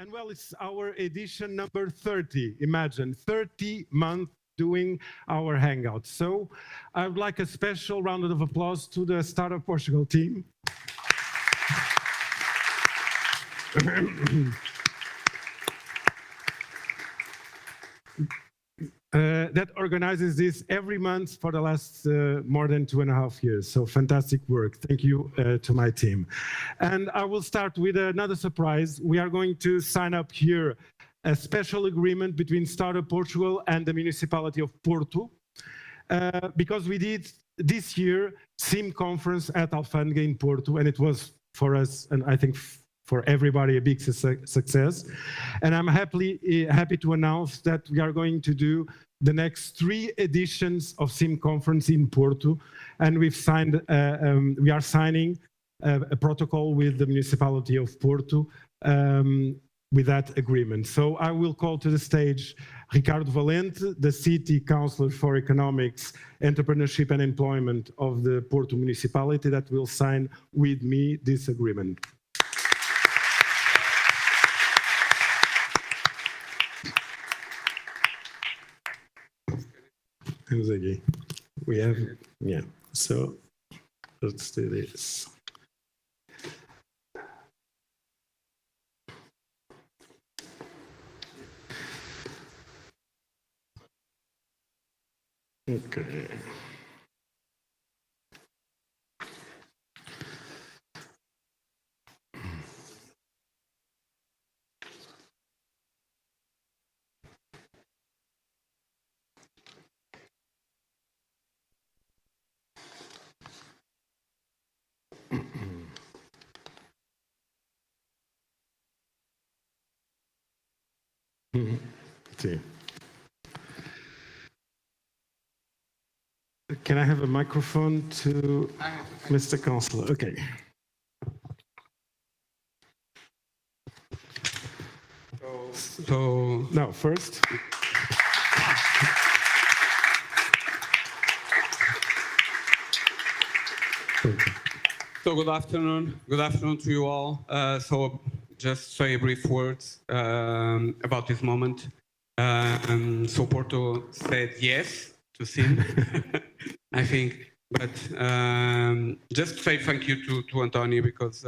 And well, it's our edition number 30. Imagine, 30 months doing our Hangout. So I would like a special round of applause to the Startup Portugal team. That organizes this every month for the last more than 2.5 years. So fantastic work. Thank you to my team. And I will start with another surprise. We are going to sign up here a special agreement between Startup Portugal and the municipality of Porto, because we did this year SIM conference at Alfândega in Porto, and it was for us, and I think for everybody, a big success. And I'm happy to announce that we are going to do the next 3 editions of SIM conference in Porto, and we are signing a protocol with the municipality of Porto with that agreement. So I will call to the stage Ricardo Valente, the City Councillor for Economics, Entrepreneurship and Employment of the Porto municipality, that will sign with me this agreement. We have, yeah, so let's do this. Okay. See. Can I have a microphone to Mr. Councillor? Okay. So now first. So good afternoon to you all. So just say brief words about this moment. So Porto said yes to SIM, I think, but just say thank you to Antonio, because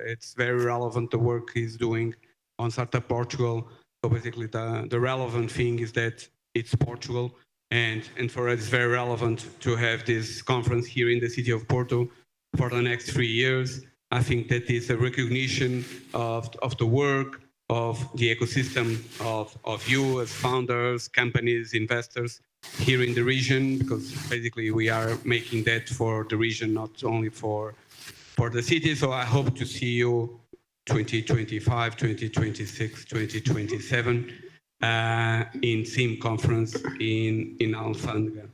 it's very relevant, the work he's doing on Startup Portugal. So basically the relevant thing is that it's Portugal, and for us it's very relevant to have this conference here in the city of Porto for the next 3 years. I think that is a recognition of the work, of the ecosystem of you as founders, companies, investors here in the region, because basically we are making that for the region, not only for the city. So I hope to see you 2025, 2026, 2027 in SIM conference in Alfândega.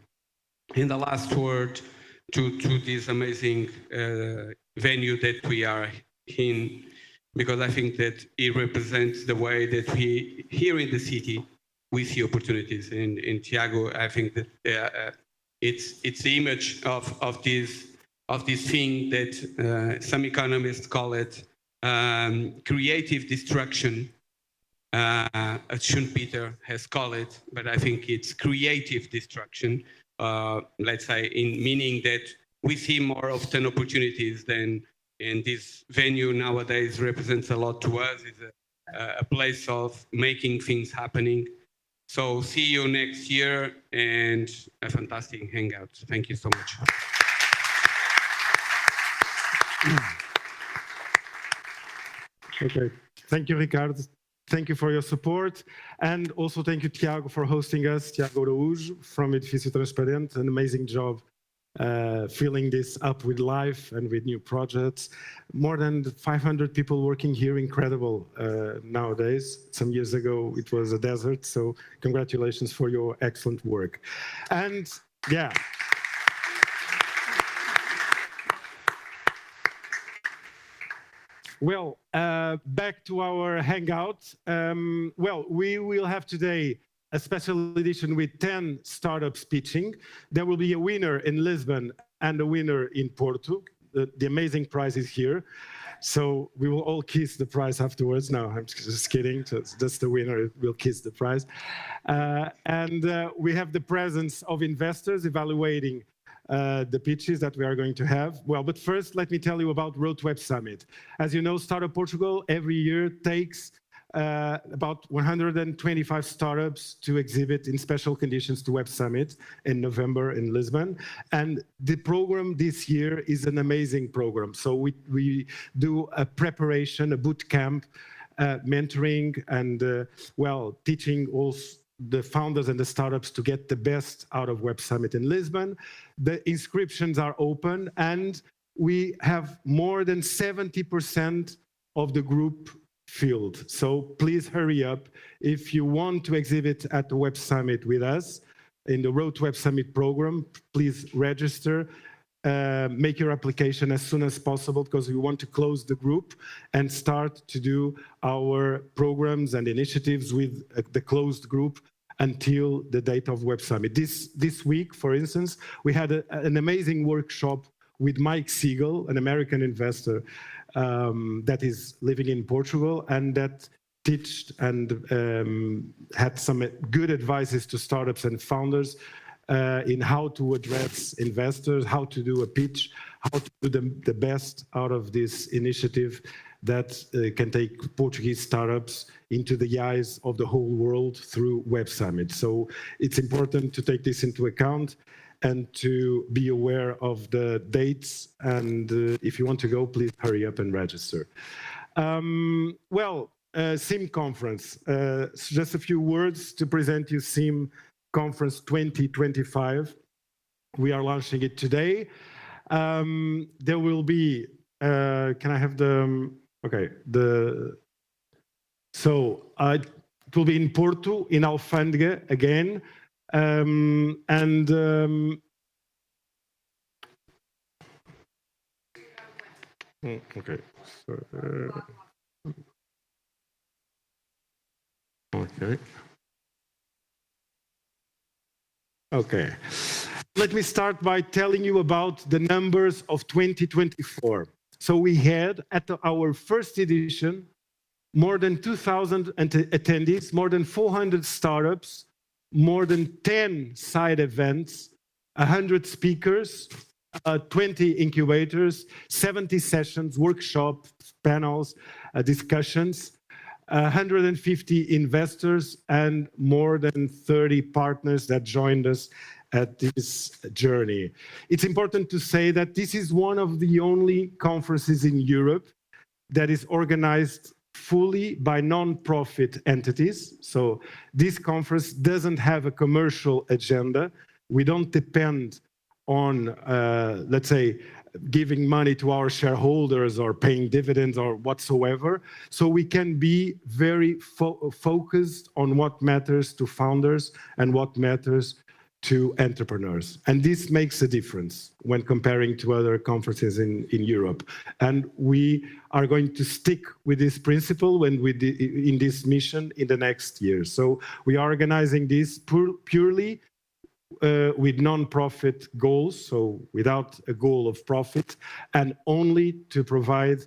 And the last word to this amazing venue that we are in, because I think that it represents the way that we here in the city we see opportunities. In Tiago, I think that it's the image of this thing that some economists call it creative destruction. Schumpeter has called it, but I think it's creative destruction. Let's say, in meaning that we see more often opportunities than, and this venue nowadays represents a lot to us. It's a place of making things happening. So see you next year, and a fantastic hangout. Thank you so much. Okay, thank you, Ricardo. Thank you for your support, and also thank you, Tiago, for hosting us. Tiago Araújo from Edifício Transparente, an amazing job filling this up with life and with new projects. More than 500 people working here, incredible nowadays. Some years ago, it was a desert, so congratulations for your excellent work. And yeah. Well, back to our Hangout. Well, we will have today a special edition with 10 startups pitching. There will be a winner in Lisbon and a winner in Porto. The amazing prize is here. So we will all kiss the prize afterwards. No, I'm just kidding. Just the winner will kiss the prize. And we have the presence of investors evaluating the pitches that we are going to have. Well, but first, let me tell you about Road to Web Summit. As you know, Startup Portugal every year takes about 125 startups to exhibit in special conditions to Web Summit in November in Lisbon. And the program this year is an amazing program. So we do a preparation, a boot camp, mentoring, and well, teaching also the founders and the startups to get the best out of Web Summit in Lisbon. The inscriptions are open, and we have more than 70% of the group filled. So please hurry up. If you want to exhibit at the Web Summit with us in the Road to Web Summit program, please register. Make your application as soon as possible, because we want to close the group and start to do our programs and initiatives with the closed group until the date of Web Summit. This week, for instance, we had an amazing workshop with Mike Siegel, an American investor that is living in Portugal, and that taught and had some good advices to startups and founders in how to address investors, how to do a pitch, how to do the best out of this initiative that can take Portuguese startups into the eyes of the whole world through Web Summit. So it's important to take this into account and to be aware of the dates. And if you want to go, please hurry up and register. Well, SIM conference, just a few words to present you SIM Conference 2025. We are launching it today. There will be, can I have the, okay, so it will be in Porto, in Alfândega again. Okay, so, okay. Okay, let me start by telling you about the numbers of 2024. So we had at our first edition, more than 2,000 attendees, more than 400 startups, more than 10 side events, 100 speakers, 20 incubators, 70 sessions, workshops, panels, discussions, 150 investors, and more than 30 partners that joined us at this journey. It's important to say that this is one of the only conferences in Europe that is organized fully by non-profit entities. So this conference doesn't have a commercial agenda. We don't depend on, let's say, giving money to our shareholders or paying dividends or whatsoever. So we can be very focused on what matters to founders and what matters to entrepreneurs. And this makes a difference when comparing to other conferences in Europe. And we are going to stick with this principle when in this mission in the next year. So we are organizing this purely with non-profit goals, so without a goal of profit, and only to provide,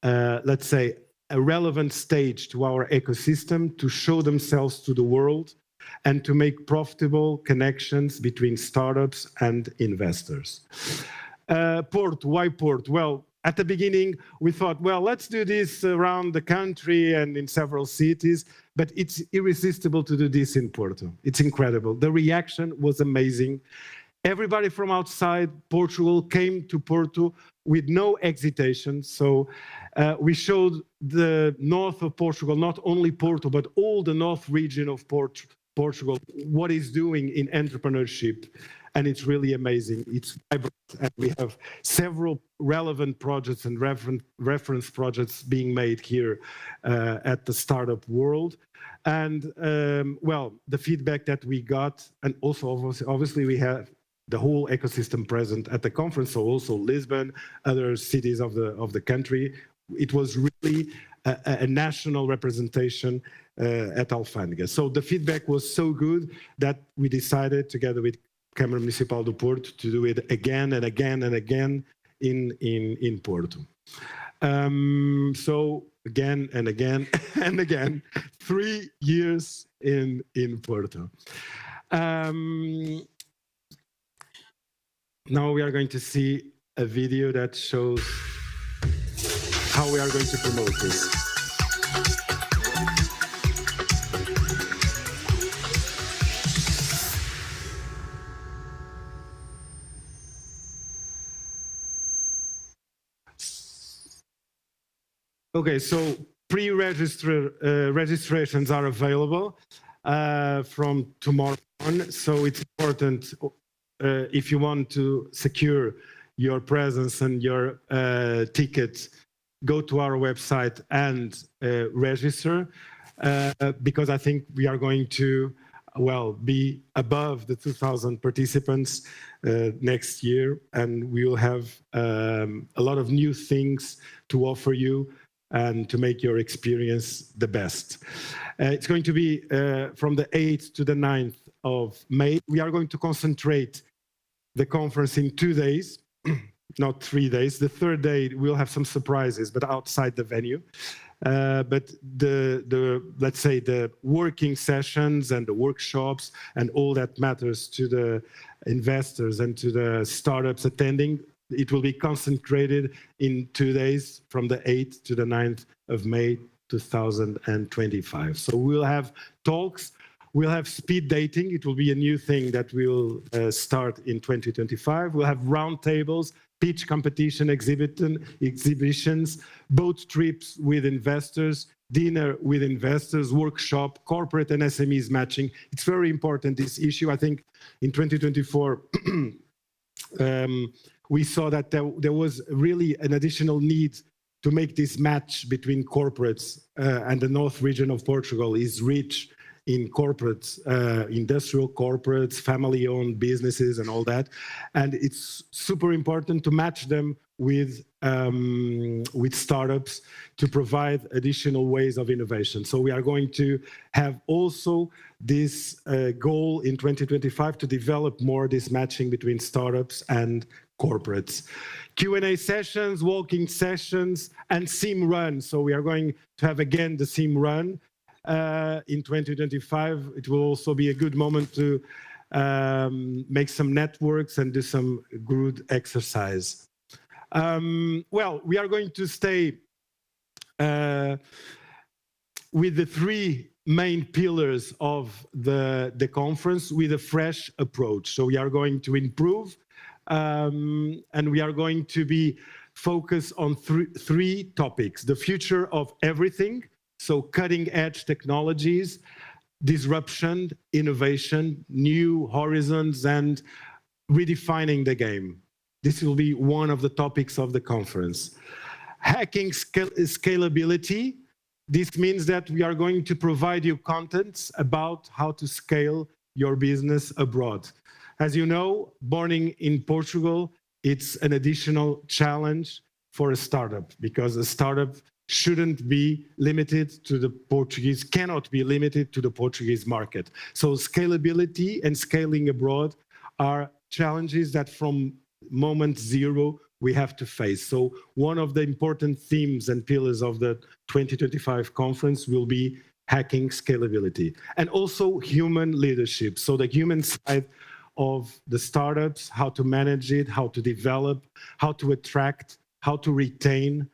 let's say, a relevant stage to our ecosystem to show themselves to the world and to make profitable connections between startups and investors. Porto, why Porto? Well, at the beginning, we thought, well, let's do this around the country and in several cities, but it's irresistible to do this in Porto. It's incredible. The reaction was amazing. Everybody from outside Portugal came to Porto with no hesitation. So we showed the north of Portugal, not only Porto, but all the north region of Portugal, what it's doing in entrepreneurship. And it's really amazing. It's vibrant, and we have several relevant projects and reference projects being made here at the Startup World. And well, the feedback that we got, and also obviously we have the whole ecosystem present at the conference, so also Lisbon, other cities of the country. It was really a national representation at Alfândega. So the feedback was so good that we decided, together with Câmara Municipal do Porto, to do it again and again and again in Porto. So again and again and again, 3 years in Porto. Now we are going to see a video that shows how we are going to promote this. Okay, so registrations are available from tomorrow on. So it's important if you want to secure your presence and your ticket, go to our website and register, because I think we are going to, well, be above the 2,000 participants next year, and we will have a lot of new things to offer you and to make your experience the best. It's going to be from the 8th to the 9th of May. We are going to concentrate the conference in 2 days, not 3 days. The third day we'll have some surprises, but outside the venue. But let's say the working sessions and the workshops and all that matters to the investors and to the startups attending, it will be concentrated in 2 days from the 8th to the 9th of May 2025. So we'll have talks, we'll have speed dating. It will be a new thing that we'll start in 2025. We'll have roundtables, pitch competition, exhibitions, boat trips with investors, dinner with investors, workshop, corporate and SMEs matching. It's very important, this issue. I think in 2024, we saw that there was really an additional need to make this match between corporates and the North region of Portugal is rich in corporates, industrial corporates, family-owned businesses and all that. And it's super important to match them with startups to provide additional ways of innovation. So we are going to have also this goal in 2025 to develop more this matching between startups and corporates. Q&A sessions, walking sessions, and sim run. So we are going to have again the sim run in 2025. It will also be a good moment to make some networks and do some good exercise. Well, we are going to stay with the 3 main pillars of the conference with a fresh approach. So we are going to improve, and we are going to be focused on 3 topics: the future of everything, so cutting edge technologies, disruption, innovation, new horizons, and redefining the game. This will be one of the topics of the conference. Hacking scalability. This means that we are going to provide you contents about how to scale your business abroad. As you know, born in Portugal, it's an additional challenge for a startup, because a startup shouldn't be limited to the Portuguese, cannot be limited to the Portuguese market. So scalability and scaling abroad are challenges that from moment zero we have to face. So one of the important themes and pillars of the 2025 conference will be hacking scalability, and also human leadership. So the human side of the startups, how to manage it, how to develop, how to attract, how to retain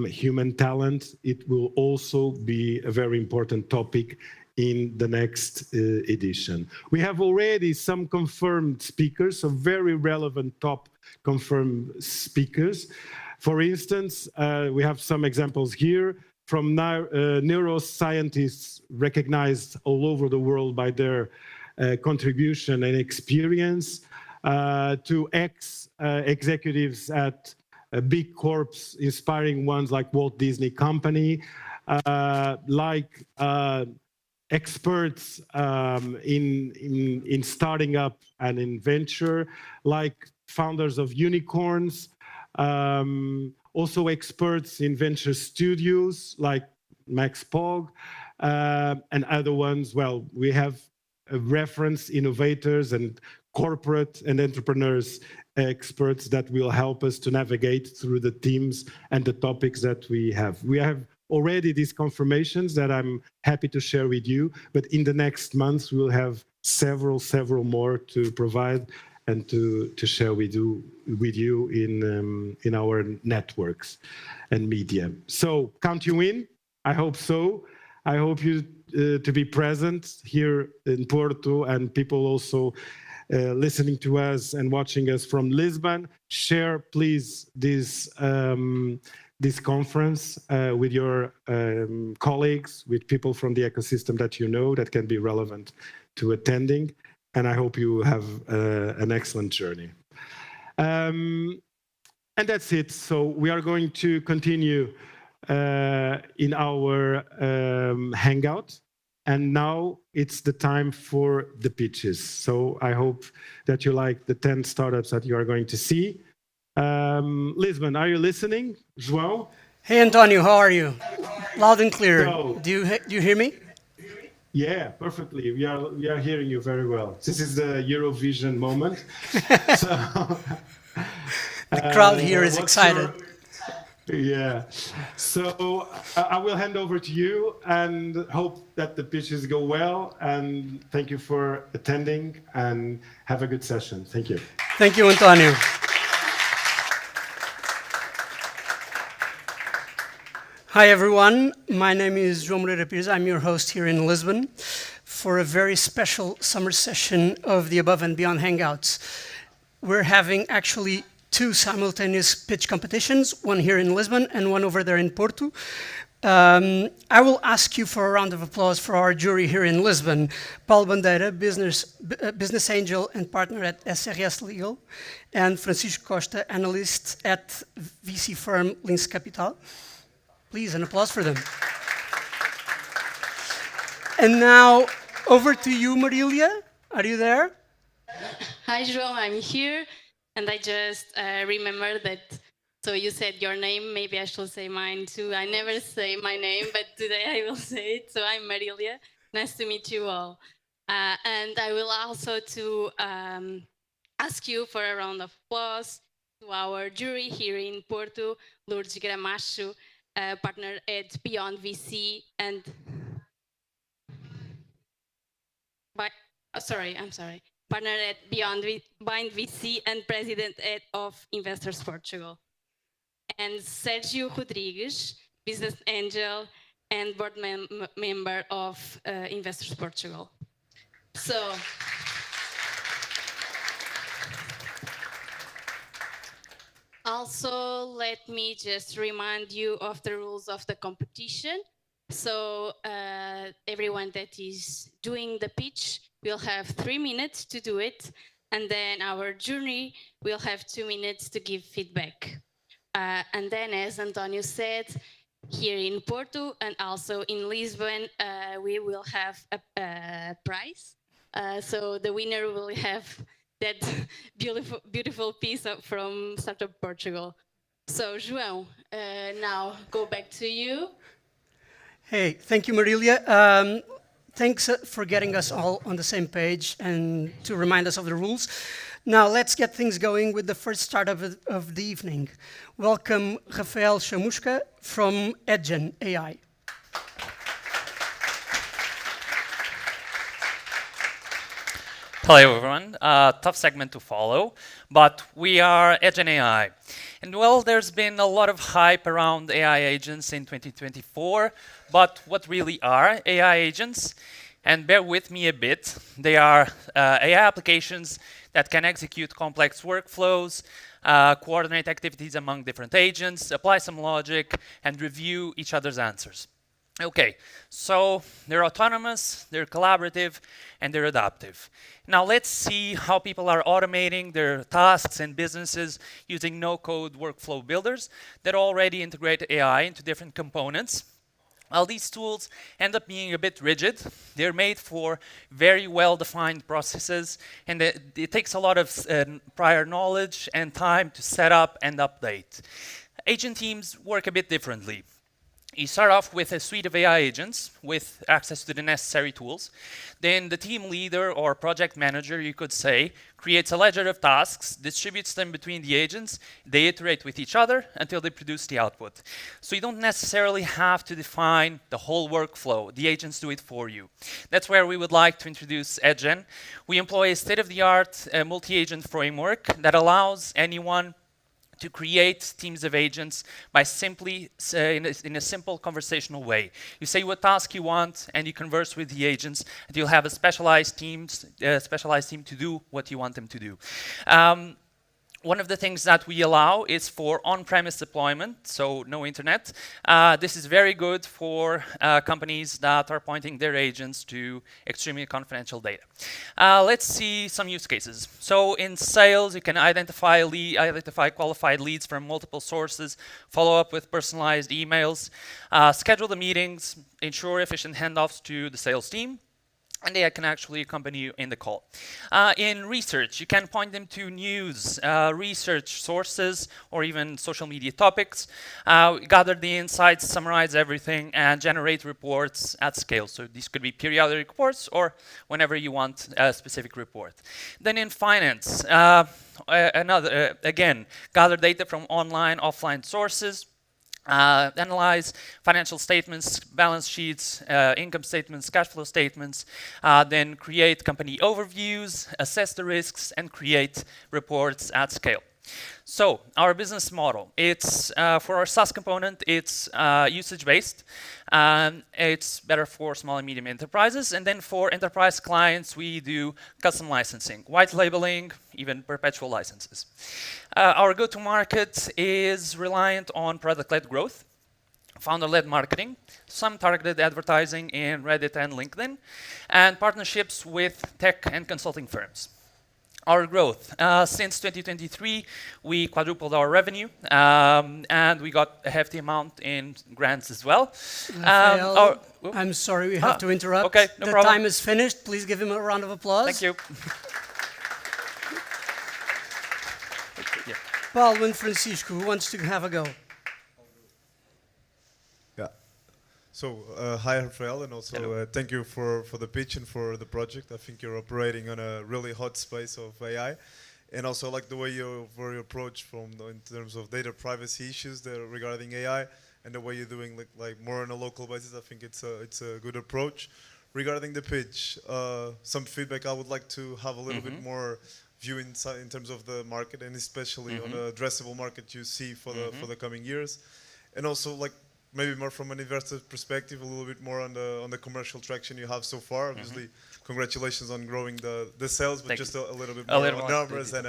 human talent. It will also be a very important topic in the next edition. We have already some confirmed speakers, some very relevant top confirmed speakers. For instance, we have some examples here from neuroscientists recognized all over the world by their contribution and experience, to ex-executives at big corps, inspiring ones like Walt Disney Company, like experts in starting up and in venture, like founders of unicorns, also experts in venture studios like Max Pog, and other ones. Well, we have reference innovators and corporate and entrepreneurs experts that will help us to navigate through the themes and the topics that we have. We have already these confirmations that I'm happy to share with you, but in the next months we'll have several more to provide and to share with you in our networks and media. So count you in. I hope so. I hope you to be present here in Porto, and people also listening to us and watching us from Lisbon. Share, please, this conference with your colleagues, with people from the ecosystem that you know that can be relevant to attending. And I hope you have an excellent journey. And that's it. So we are going to continue in our Hangout. And now it's the time for the pitches. So I hope that you like the 10 startups that you are going to see. Lisbon, are you listening? João? Hey, Antonio, how are you? Loud and clear. So, do you hear me? Yeah, perfectly. We are hearing you very well. This is the Eurovision moment. So, the crowd here is excited. Yeah. So I will hand over to you and hope that the pitches go well. And thank you for attending and have a good session. Thank you. Thank you, Antonio. Hi, everyone. My name is João Moreira Pires. I'm your host here in Lisbon for a very special summer session of the Above and Beyond Hangouts. We're having actually 2 simultaneous pitch competitions, one here in Lisbon and one over there in Porto. I will ask you for a round of applause for our jury here in Lisbon. Paulo Bandeira, business angel and partner at SRS Legal, and Francisco Costa, analyst at VC firm Lince Capital. Please, an applause for them. And now, over to you, Marilia. Are you there? Hi, João, I'm here. And I just remember that, so you said your name, maybe I should say mine too. I never say my name, but today I will say it. So I'm Marilia. Nice to meet you all. And I will also to ask you for a round of applause to our jury here in Porto, Lourdes Gramacho, partner at Beyond VC and... I'm sorry. Partner at Beyond VC and president of Investors Portugal. And Sergio Rodrigues, business angel and board member of Investors Portugal. So, also let me just remind you of the rules of the competition. So everyone that is doing the pitch will have 3 minutes to do it, and then our jury will have 2 minutes to give feedback. And then, as Antonio said, here in Porto and also in Lisbon, we will have a prize. So the winner will have that beautiful piece from Startup Portugal. So, João, now go back to you. Hey, thank you, Marilia. Thanks for getting us all on the same page and to remind us of the rules. Now, let's get things going with the first startup of the evening. Welcome, Rafael Chamusca from Edgen AI. Hello, everyone. Tough segment to follow, but we are Edgen AI. And well, there's been a lot of hype around AI agents in 2024, but what really are AI agents? And bear with me a bit. They are AI applications that can execute complex workflows, coordinate activities among different agents, apply some logic, and review each other's answers. Okay, so they're autonomous, they're collaborative, and they're adaptive. Now let's see how people are automating their tasks and businesses using no-code workflow builders that already integrate AI into different components. While these tools end up being a bit rigid, they're made for very well-defined processes, and it takes a lot of prior knowledge and time to set up and update. Agent teams work a bit differently. You start off with a suite of AI agents with access to the necessary tools. Then the team leader or project manager, you could say, creates a ledger of tasks, distributes them between the agents, they iterate with each other until they produce the output. So you don't necessarily have to define the whole workflow. The agents do it for you. That's where we would like to introduce EdGen. We employ a state-of-the-art multi-agent framework that allows anyone to create teams of agents by simply, in a simple conversational way. You say what task you want, and you converse with the agents, and you'll have a specialized team to do what you want them to do. One of the things that we allow is for on-premise deployment, so no internet. This is very good for companies that are pointing their agents to extremely confidential data. Let's see some use cases. So in sales, you can identify qualified leads from multiple sources, follow up with personalized emails, schedule the meetings, ensure efficient handoffs to the sales team, and they can actually accompany you in the call. In research, you can point them to news, research sources, or even social media topics. Gather the insights, summarize everything, and generate reports at scale. So these could be periodic reports or whenever you want a specific report. Then in finance, again, gather data from online, offline sources. Analyze financial statements, balance sheets, income statements, cash flow statements, then create company overviews, assess the risks, and create reports at scale. So our business model, it's for our SaaS component, it's usage-based. It's better for small and medium enterprises. And then for enterprise clients, we do custom licensing, white labeling, even perpetual licenses. Our go-to-market is reliant on product-led growth, founder-led marketing, some targeted advertising in Reddit and LinkedIn, and partnerships with tech and consulting firms. Our growth. Since 2023, we quadrupled our revenue, and we got a hefty amount in grants as well. I'm sorry, we have to interrupt. Okay, no problem. The time is finished. Please give him a round of applause. Thank you. Yeah. Paulo and Francisco, who wants to have a go? Yeah. So, hi, Rafael, and also thank you for the pitch and for the project. I think you're operating on a really hot space of AI. And also like the way you approach in terms of data privacy issues there regarding AI, and the way you're doing like more on a local basis. I think it's a good approach. Regarding the pitch, some feedback. I would like to have a little bit more view in terms of the market, and especially on the addressable market you see for the coming years, and also like maybe more from an investor perspective, a little bit more on the commercial traction you have so far. Obviously, congratulations on growing the sales, but just a little bit more on numbers and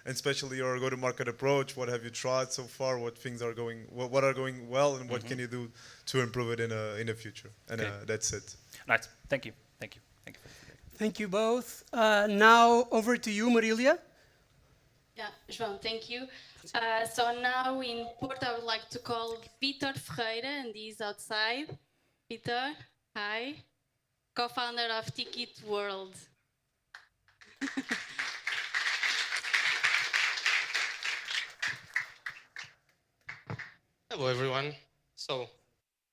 especially your go-to-market approach. What have you tried so far? What things are going what are going well, and what can you do to improve it in the future? And that's it. Nice. Thank you. Thank you. Thank you. Thank you both. Now over to you, Marilia. Yeah, João, thank you. So now in Porto, I would like to call Vitor Ferreira, and he's outside. Vitor, hi. Co-founder of Ticket World. Hello, everyone. So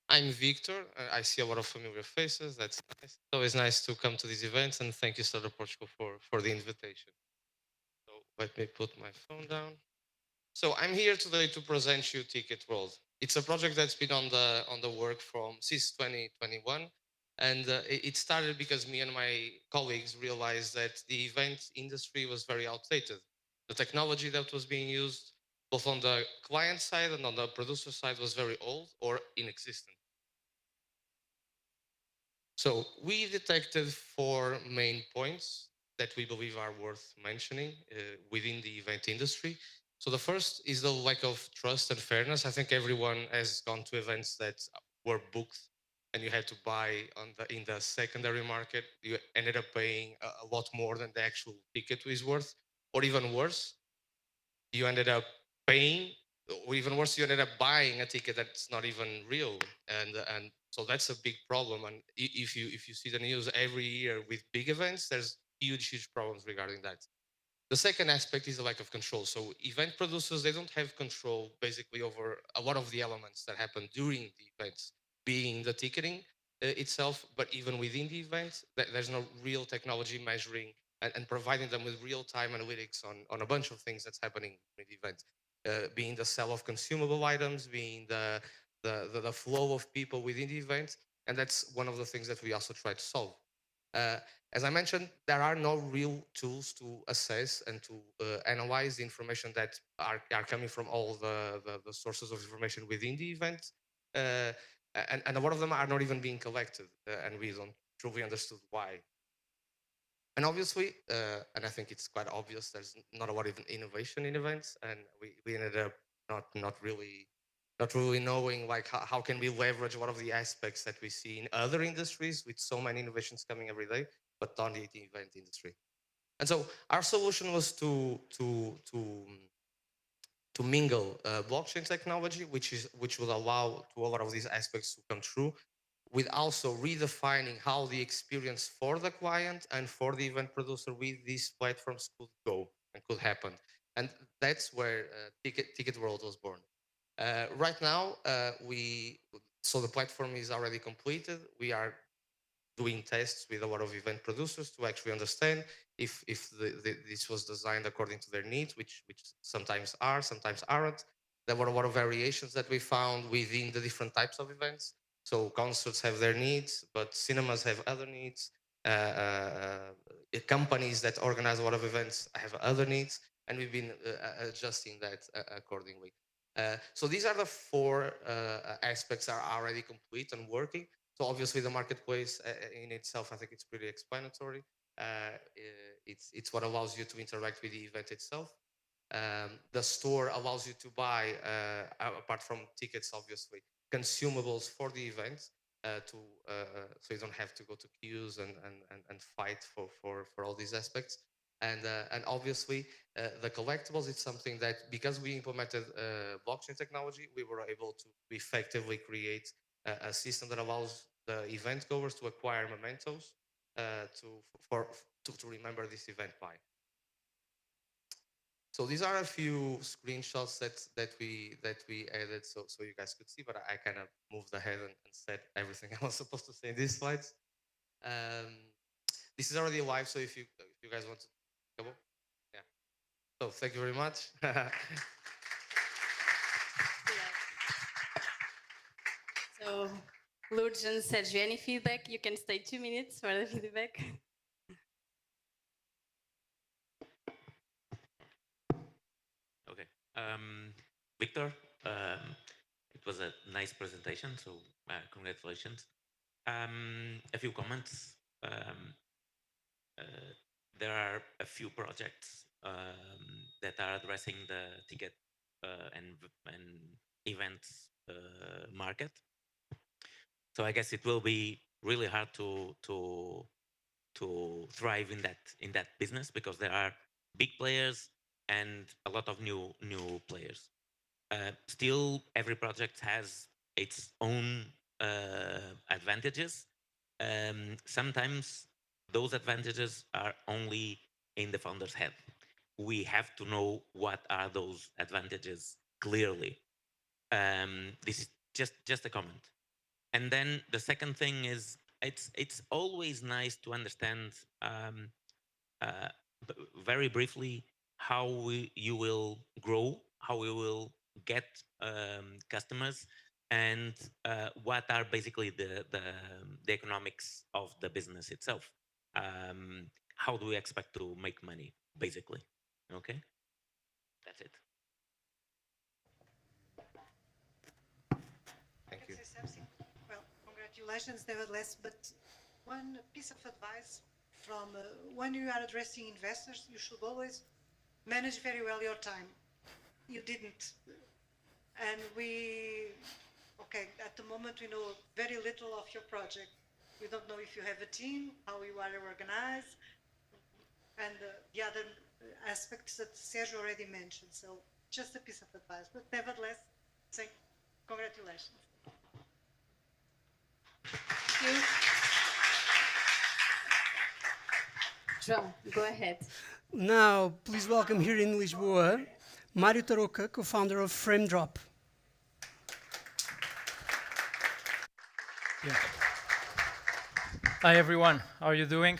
I'm Victor. I see a lot of familiar faces. That's nice. It's always nice to come to these events, and thank you, Startup Portugal, for the invitation. So let me put my phone down. So I'm here today to present you Ticket World. It's a project that's been on the work since 2021, and it started because me and my colleagues realized that the event industry was very outdated. The technology that was being used, both on the client side and on the producer side, was very old or inexistent. So we detected 4 main points that we believe are worth mentioning within the event industry. So the first is the lack of trust and fairness. I think everyone has gone to events that were booked and you had to buy in the secondary market. You ended up paying a lot more than the actual ticket is worth, or even worse, you ended up paying, or even worse, you ended up buying a ticket that's not even real, and so that's a big problem. And if you see the news every year with big events, there's huge problems regarding that. The second aspect is the lack of control. So event producers, they don't have control basically over a lot of the elements that happen during the events, being the ticketing itself, but even within the event, there's no real technology measuring and providing them with real-time analytics on a bunch of things that's happening in the event, being the sale of consumable items, being the flow of people within the event. And that's one of the things that we also try to solve. Uh, as I mentioned, there are no real tools to assess and to analyze the information that are coming from all the sources of information within the event. And a lot of them are not even being collected, and we don't truly understood why. And obviously, and I think it's quite obvious, there's not a lot of innovation in events, and we ended up not really knowing like how can we leverage a lot of the aspects that we see in other industries with so many innovations coming every day, but not in the event industry. And so our solution was to mingle blockchain technology, which will allow to a lot of these aspects to come true, with also redefining how the experience for the client and for the event producer with these platforms could go and could happen. And that's where Ticket World was born. Right now, so the platform is already completed. We are doing tests with a lot of event producers to actually understand if this was designed according to their needs, which sometimes are, sometimes aren't. There were a lot of variations that we found within the different types of events. So concerts have their needs, but cinemas have other needs. Companies that organize a lot of events have other needs, and we've been adjusting that accordingly. So these are the four aspects that are already complete and working. So obviously the marketplace in itself, I think it's pretty explanatory. It's what allows you to interact with the event itself. The store allows you to buy, apart from tickets, obviously, consumables for the event, so you don't have to go to queues and fight for all these aspects. And obviously, the collectibles is something that, because we implemented blockchain technology, we were able to effectively create a system that allows the event goers to acquire mementos to remember this event by. So these are a few screenshots that we added, so you guys could see. But I kind of moved ahead and said everything I was supposed to say in these slides. This is already live, so if you guys want to go, yeah. So thank you very much. So, Lourdes and Sergio, any feedback? You can stay 2 minutes for the feedback. Okay. Victor, it was a nice presentation, so congratulations. A few comments. There are a few projects that are addressing the ticket and events market. So I guess it will be really hard to thrive in that business, because there are big players and a lot of new players. Still, every project has its own advantages. Sometimes those advantages are only in the founder's head. We have to know what are those advantages clearly. This is just a comment. And then the second thing is, it's always nice to understand uh, very briefly how you will grow, how we will get customers, and what are basically the economics of the business itself. How do we expect to make money, basically? Okay, that's it. Thank you. Say something? Well, congratulations, nevertheless, but one piece of advice from when you are addressing investors, you should always manage very well your time. You didn't. And okay, at the moment we know very little of your project. We don't know if you have a team, how you are organized, and the other aspects that Sergio already mentioned. So just a piece of advice, but nevertheless, say congratulations. Thank you. João, go ahead. Now, please welcome here in Lisboa, Mário Tarouca, co-founder of FrameDrop. Hi everyone, how are you doing?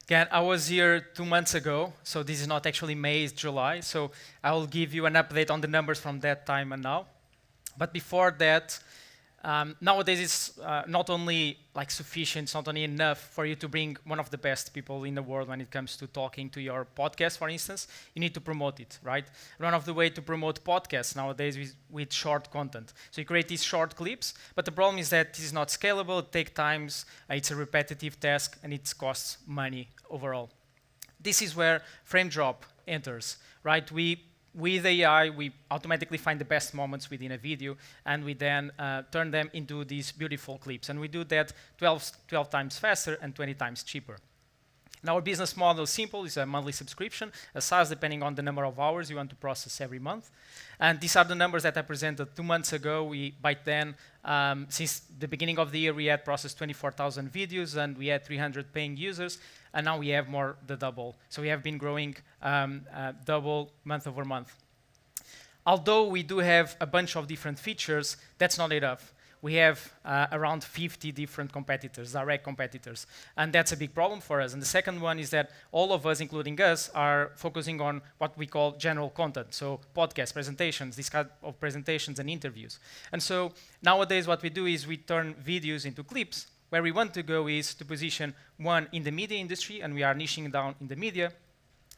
Again, I was here 2 months ago, so this is not actually May, it's July, so I will give you an update on the numbers from that time and now. But before that, nowadays it's not only like sufficient, it's not only enough for you to bring one of the best people in the world when it comes to talking to your podcast, for instance. You need to promote it, right? One of the way to promote podcasts nowadays is with short content. So you create these short clips, but the problem is that it is not scalable, it takes time, it's a repetitive task, and it costs money overall. This is where FrameDrop enters, right? With AI, we automatically find the best moments within a video, and we then turn them into these beautiful clips. And we do that 12 times faster and 20 times cheaper. And our business model is simple. It's a monthly subscription, a SaaS depending on the number of hours you want to process every month. And these are the numbers that I presented 2 months ago. By then, since the beginning of the year, we had processed 24,000 videos, and we had 300 paying users. And now we have more than double. So we have been growing double month over month. Although we do have a bunch of different features, that's not enough. We have around 50 different competitors, direct competitors. And that's a big problem for us. And the second one is that all of us, including us, are focusing on what we call general content. So podcasts, presentations, these kind of presentations and interviews. And so nowadays what we do is we turn videos into clips. Where we want to go is to position one in the media industry, and we are niching down in the media.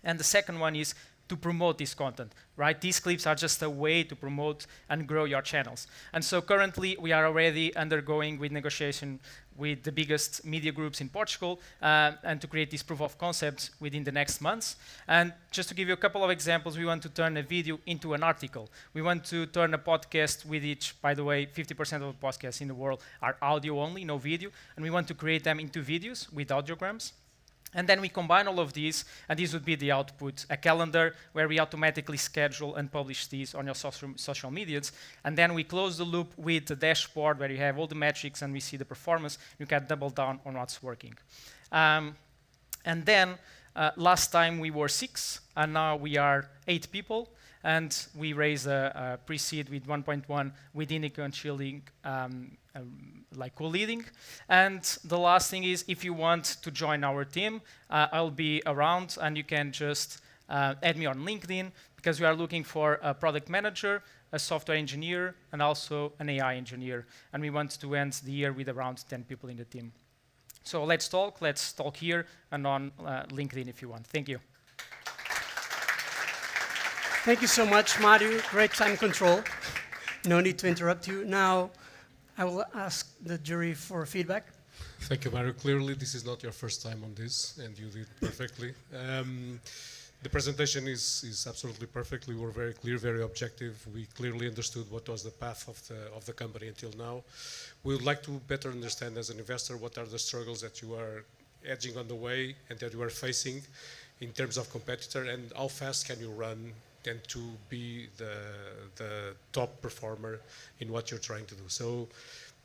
And the second one is to promote this content, right? These clips are just a way to promote and grow your channels. And so currently we are already undergoing with negotiation with the biggest media groups in Portugal and to create this proof of concept within the next months. And just to give you a couple of examples, we want to turn a video into an article. We want to turn a podcast with each, by the way, 50% of the podcasts in the world are audio only, no video. And we want to create them into videos with audiograms. And then we combine all of these, and this would be the output, a calendar where we automatically schedule and publish these on your social medias. And then we close the loop with the dashboard where you have all the metrics and we see the performance. You can double down on what's working. And then last time we were 6, and now we are 8 people. And we raised a pre-seed with 1.1 with Indico and Shielding, like co-leading. And the last thing is, if you want to join our team, I'll be around, and you can just add me on LinkedIn, because we are looking for a product manager, a software engineer, and also an AI engineer. And we want to end the year with around 10 people in the team. So let's talk here and on LinkedIn if you want. Thank you. Thank you so much, Mario. Great time control. No need to interrupt you. Now, I will ask the jury for feedback. Thank you, Mario. Clearly, this is not your first time on this, and you did perfectly. The presentation is absolutely perfect. We were very clear, very objective. We clearly understood what was the path of the company until now. We would like to better understand as an investor what are the struggles that you are edging on the way and that you are facing in terms of competitor, and how fast can you run and to be the top performer in what you're trying to do. So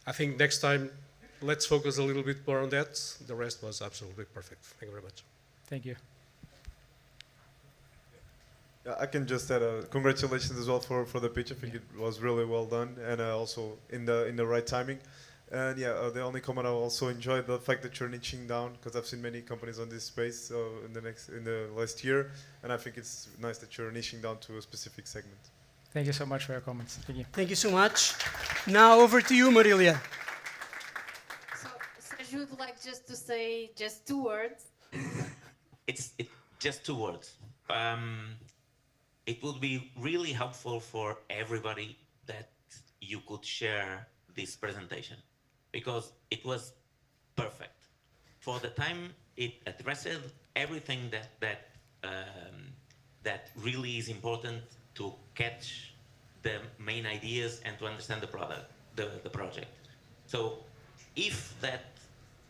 I think next time, let's focus a little bit more on that. The rest was absolutely perfect. Thank you very much. Thank you. Yeah, I can just add congratulations as well for the pitch. I think it was really well done, and also in the right timing. And yeah, the only comment I also enjoyed the fact that you're niching down, because I've seen many companies on this space in the last year, and I think it's nice that you're niching down to a specific segment. Thank you so much for your comments. Thank you. Thank you so much. Now over to you, Marilia. So Sergio would like just to say just 2 words. It's just 2 words. It would be really helpful for everybody that you could share this presentation, because it was perfect. For the time, it addressed everything that really is important to catch the main ideas and to understand the product, the project. So if that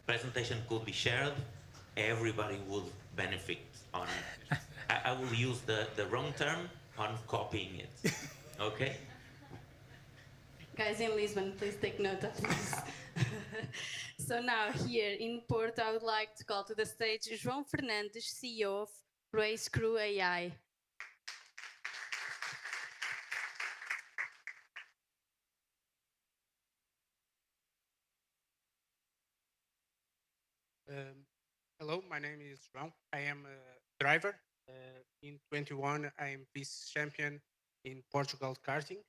presentation could be shared, everybody would benefit on it. I will use the wrong term on copying it, okay? Guys in Lisbon, please take note of this. So now here in Porto, I would like to call to the stage João Fernandes, CEO of Race Crew AI. Hello, my name is João. I am a driver. In 21, I am vice champion in Portugal karting.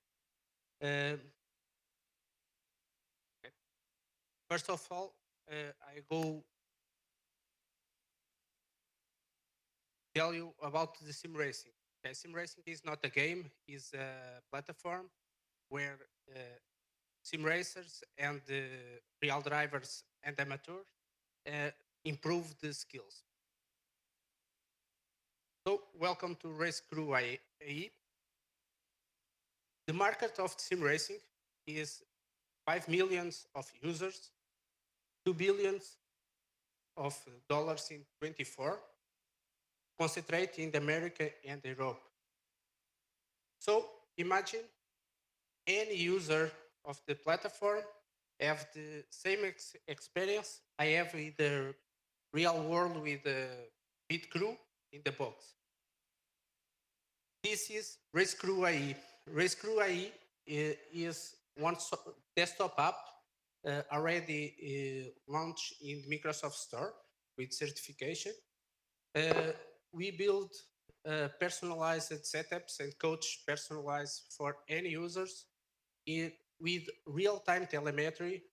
First of all, I go tell you about the sim racing. Sim racing is not a game; is a platform where sim racers and real drivers and amateurs improve the skills. So, welcome to Race Crew AI. The market of sim racing is 5 million of users, 2 billions of dollars in 24, concentrated in America and Europe. So imagine any user of the platform have the same experience I have in the real world with the pit crew in the box. This is Race Crew AI. Race Crew AI is one desktop app already launched in Microsoft Store with certification. We build personalized setups and coach personalized for any users with real-time telemetry,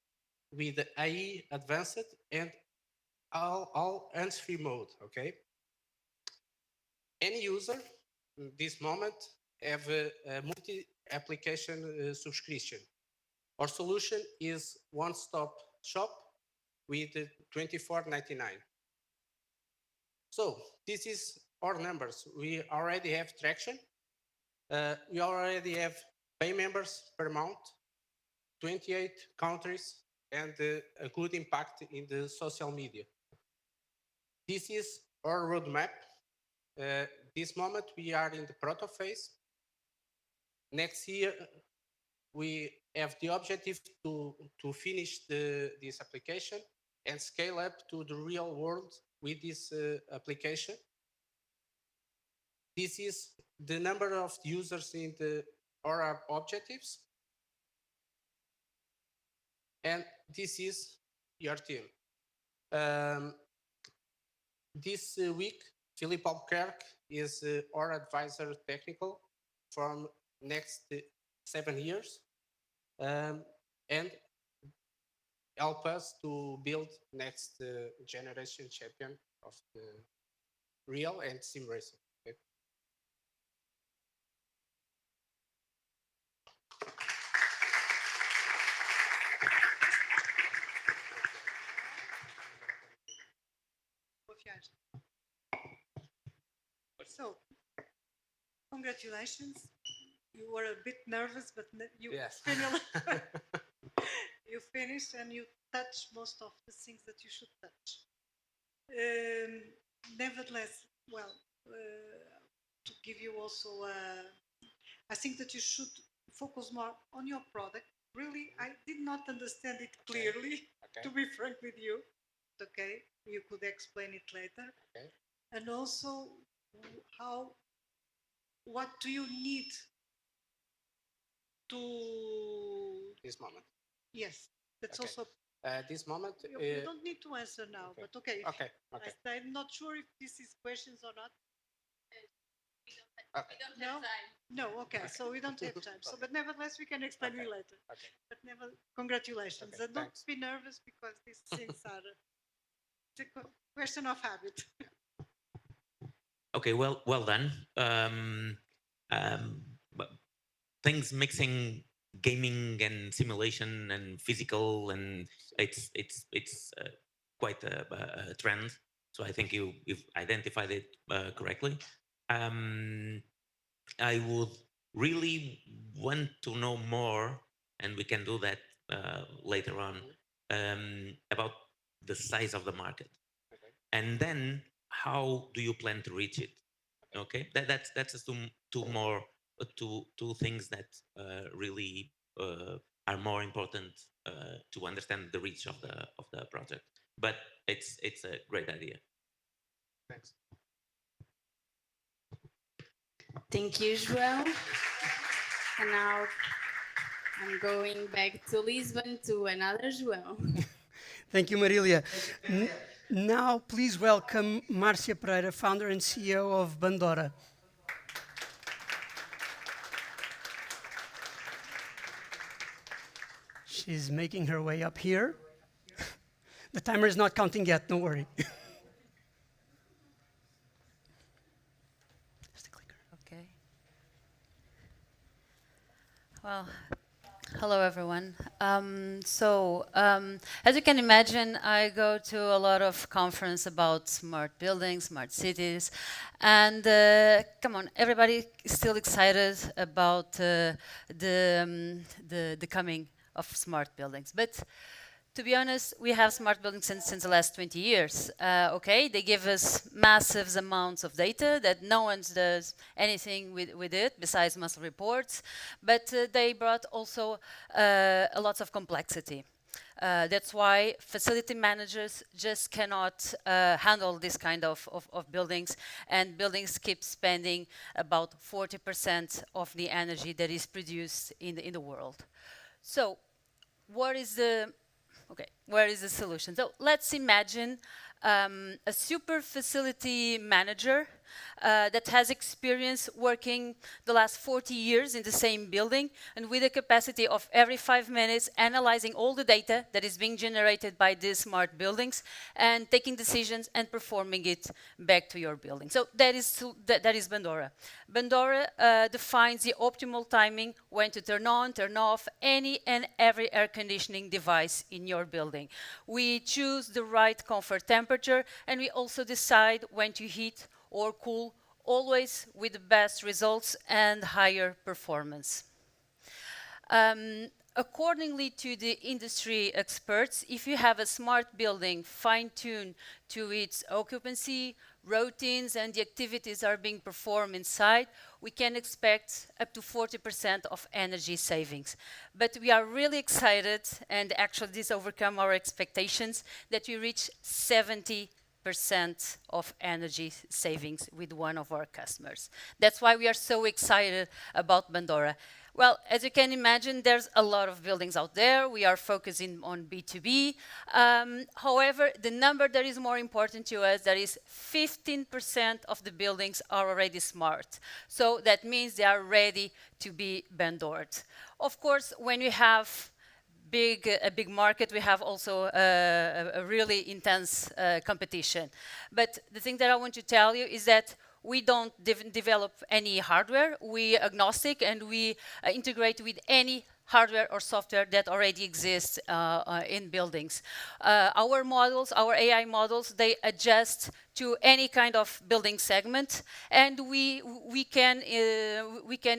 with AI advanced and all hands-free mode, okay? Any user in this moment have a multi-application subscription. Our solution is one-stop shop with $24.99. So this is our numbers. We already have traction. We already have pay members per month, 28 countries, and a good impact in the social media. This is our roadmap. This moment we are in the proto phase. Next year we have the objective to finish this application and scale up to the real world with this application. This is the number of users in our objectives. And this is your team. This week, Philip Albuquerque is our advisor technical from next 7 years and help us to build next generation champion of the real and sim racing. Okay? So, congratulations. You were a bit nervous, but you you finished and you touched most of the things that you should touch. Nevertheless, well, to give you also, I think that you should focus more on your product. Really, I did not understand it clearly, to be frank with you. Okay, you could explain it later. Okay. And also, what do you need to this moment? Yes, that's Okay. also. This moment. You don't need to answer now, but okay. Okay. I'm not sure if this is questions or not. Okay. We don't have time. No, okay, so we don't have time. So, but nevertheless, we can explain you later. Okay. But congratulations. Okay, And don't thanks. be nervous because these things are it's a question of habit. Okay, well done. But things mixing gaming and simulation and physical, and it's quite a trend. So I think you've identified it correctly. I would really want to know more, and we can do that later on, about the size of the market, and then how do you plan to reach it? Okay, that's two things that really are more important to understand the reach of the project. But it's a great idea. Thanks. Thank you, João. And now I'm going back to Lisbon to another João. Thank you, Marilia. Now, please welcome Marcia Pereira, founder and CEO of Bandora. She's making her way up here. The timer is not counting yet, don't worry. Okay. Well, hello everyone. As you can imagine, I go to a lot of conference about smart buildings, smart cities, and come on, everybody is still excited about the coming of smart buildings. But to be honest, we have smart buildings since the last 20 years. Okay, they give us massive amounts of data that no one does anything with it besides muscle reports, but they brought also a lot of complexity. That's why facility managers just cannot handle this kind of buildings, and buildings keep spending about 40% of the energy that is produced in the world. So, what is the where is the solution? So let's imagine a super facility manager that has experience working the last 40 years in the same building and with a capacity of every 5 minutes analyzing all the data that is being generated by these smart buildings and taking decisions and performing it back to your building. So that is Bandora. Bandora defines the optimal timing when to turn on, turn off any and every air conditioning device in your building. We choose the right comfort temperature, and we also decide when to heat or cool, always with the best results and higher performance. Accordingly to the industry experts, if you have a smart building fine-tuned to its occupancy, routines, and the activities are being performed inside, we can expect up to 40% of energy savings. But we are really excited, and actually this overcome our expectations, that we reach 70% of energy savings with one of our customers. That's why we are so excited about Bandora. Well, as you can imagine, there's a lot of buildings out there. We are focusing on B2B. However, the number that is more important to us, that is 15% of the buildings are already smart. So that means they are ready to be Bandored. Of course, when you have a big market, we have also a really intense competition. But the thing that I want to tell you is that we don't develop any hardware. We are agnostic, and we integrate with any hardware or software that already exists in buildings. Our models, our AI models, they adjust to any kind of building segment, and we can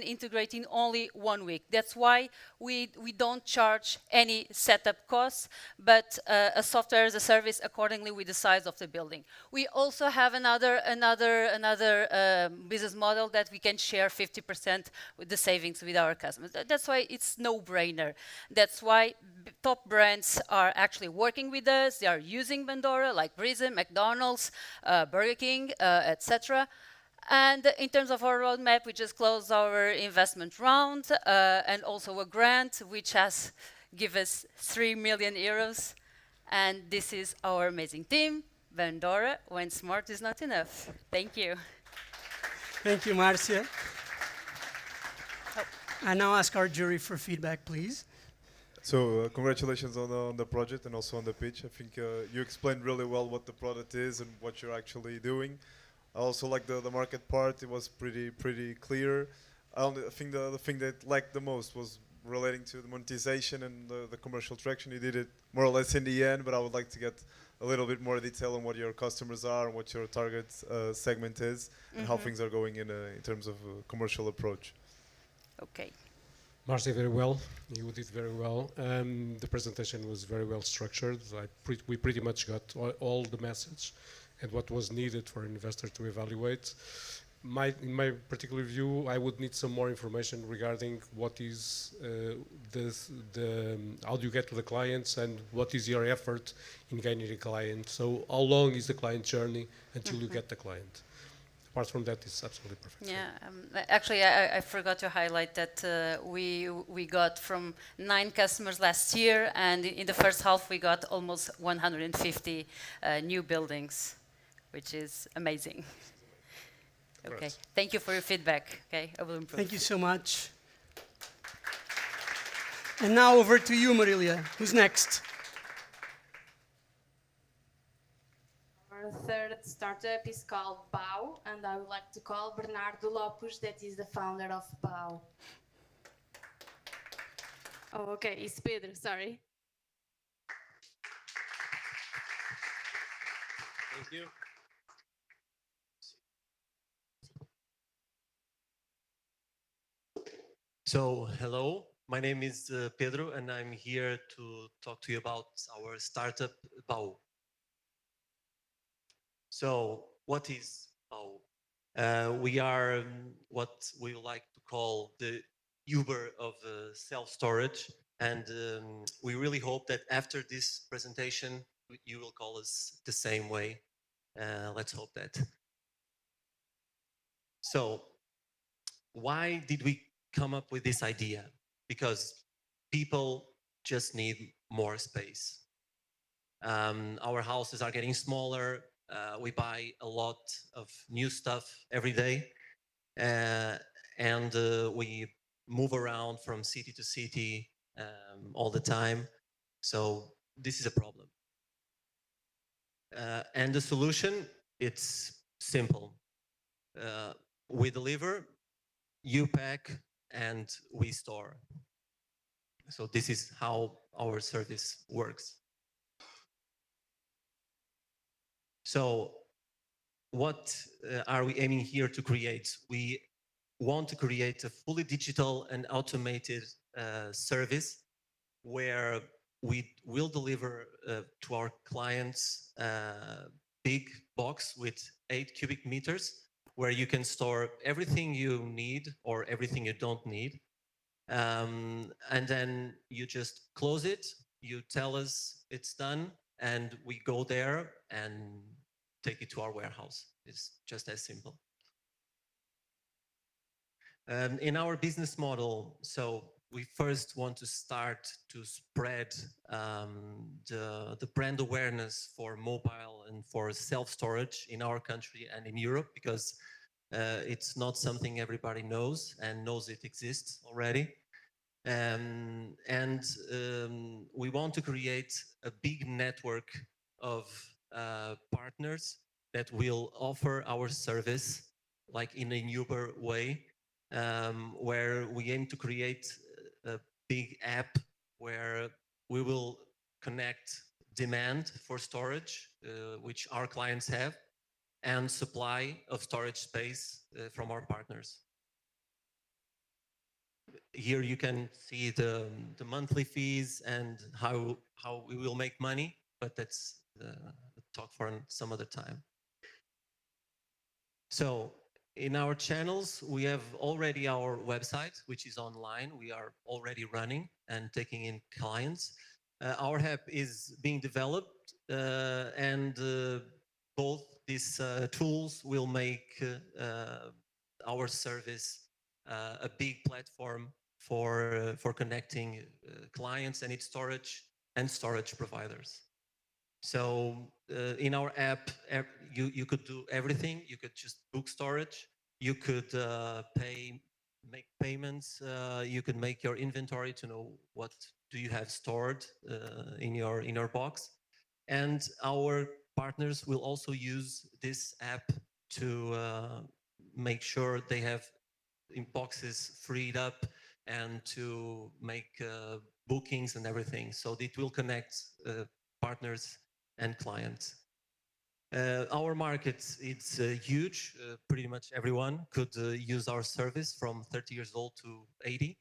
integrate in only 1 week. That's why we don't charge any setup costs, but a software as a service accordingly with the size of the building. We also have another business model that we can share 50% with the savings with our customers. That's why it's no-brainer. That's why top brands are actually working with us. They are using Bandora, like Prism, McDonald's, Burger King, etc. And in terms of our roadmap, we just closed our investment round and also a grant, which has given us 3 million euros. And this is our amazing team, Bandora, when smart is not enough. Thank you. Thank you, Marcia. I now ask our jury for feedback, please. So congratulations on the project and also on the pitch. I think you explained really well what the product is and what you're actually doing. I also like the market part. It was pretty clear. I think the thing that lacked the most was relating to the monetization and the commercial traction. You did it more or less in the end, but I would like to get a little bit more detail on what your customers are and what your target segment is and how things are going in terms of commercial approach. Okay. Marcia, very well. You did very well. The presentation was very well structured. We pretty much got all the message and what was needed for an investor to evaluate. in my particular view, I would need some more information regarding what is how do you get to the clients and what is your effort in gaining a client. So how long is the client journey until you get the client? Apart from that, it's absolutely perfect. Yeah, actually, I forgot to highlight that we got from 9 customers last year, and in the first half we got almost 150 new buildings, which is amazing. Okay, thank you for your feedback. Okay, I will improve. Thank you so much. And now over to you, Marilia. Who's next? Our third startup is called BAU, and I would like to call Bernardo Lopes, that is the founder of BAU. Oh, okay, it's Pedro, sorry. Thank you. So, hello, my name is Pedro, and I'm here to talk to you about our startup, BAU. So, what is BAU? We are what we like to call the Uber of self-storage, and we really hope that after this presentation, you will call us the same way. Let's hope that. So, why did we come up with this idea? Because people just need more space. Our houses are getting smaller. We buy a lot of new stuff every day. And we move around from city to city all the time. So this is a problem. And the solution, it's simple. We deliver, you pack, and we store. So this is how our service works. So what are we aiming here to create? We want to create a fully digital and automated service where we will deliver to our clients a big box with 8 cubic meters where you can store everything you need or everything you don't need. And then you just close it, you tell us it's done, and we go there and take it to our warehouse. It's just as simple. In our business model, so we first want to start to spread the brand awareness for mobile and for self-storage in our country and in Europe, because it's not something everybody knows and knows it exists already. We want to create a big network of partners that will offer our service like in a Uber way, where we aim to create a big app where we will connect demand for storage, which our clients have, and supply of storage space from our partners. Here you can see the monthly fees and how we will make money, but that's the talk for some other time. So in our channels, we have already our website, which is online. We are already running and taking in clients. Our app is being developed, and both these tools will make our service a big platform for connecting clients and its storage and storage providers. So in our app, you could do everything. You could just book storage. You could make payments. You could make your inventory to know what do you have stored in your box. And our partners will also use this app to make sure they have boxes freed up and to make bookings and everything. So it will connect partners and clients. Our market, it's huge. Pretty much everyone could use our service from 30 years old to 80.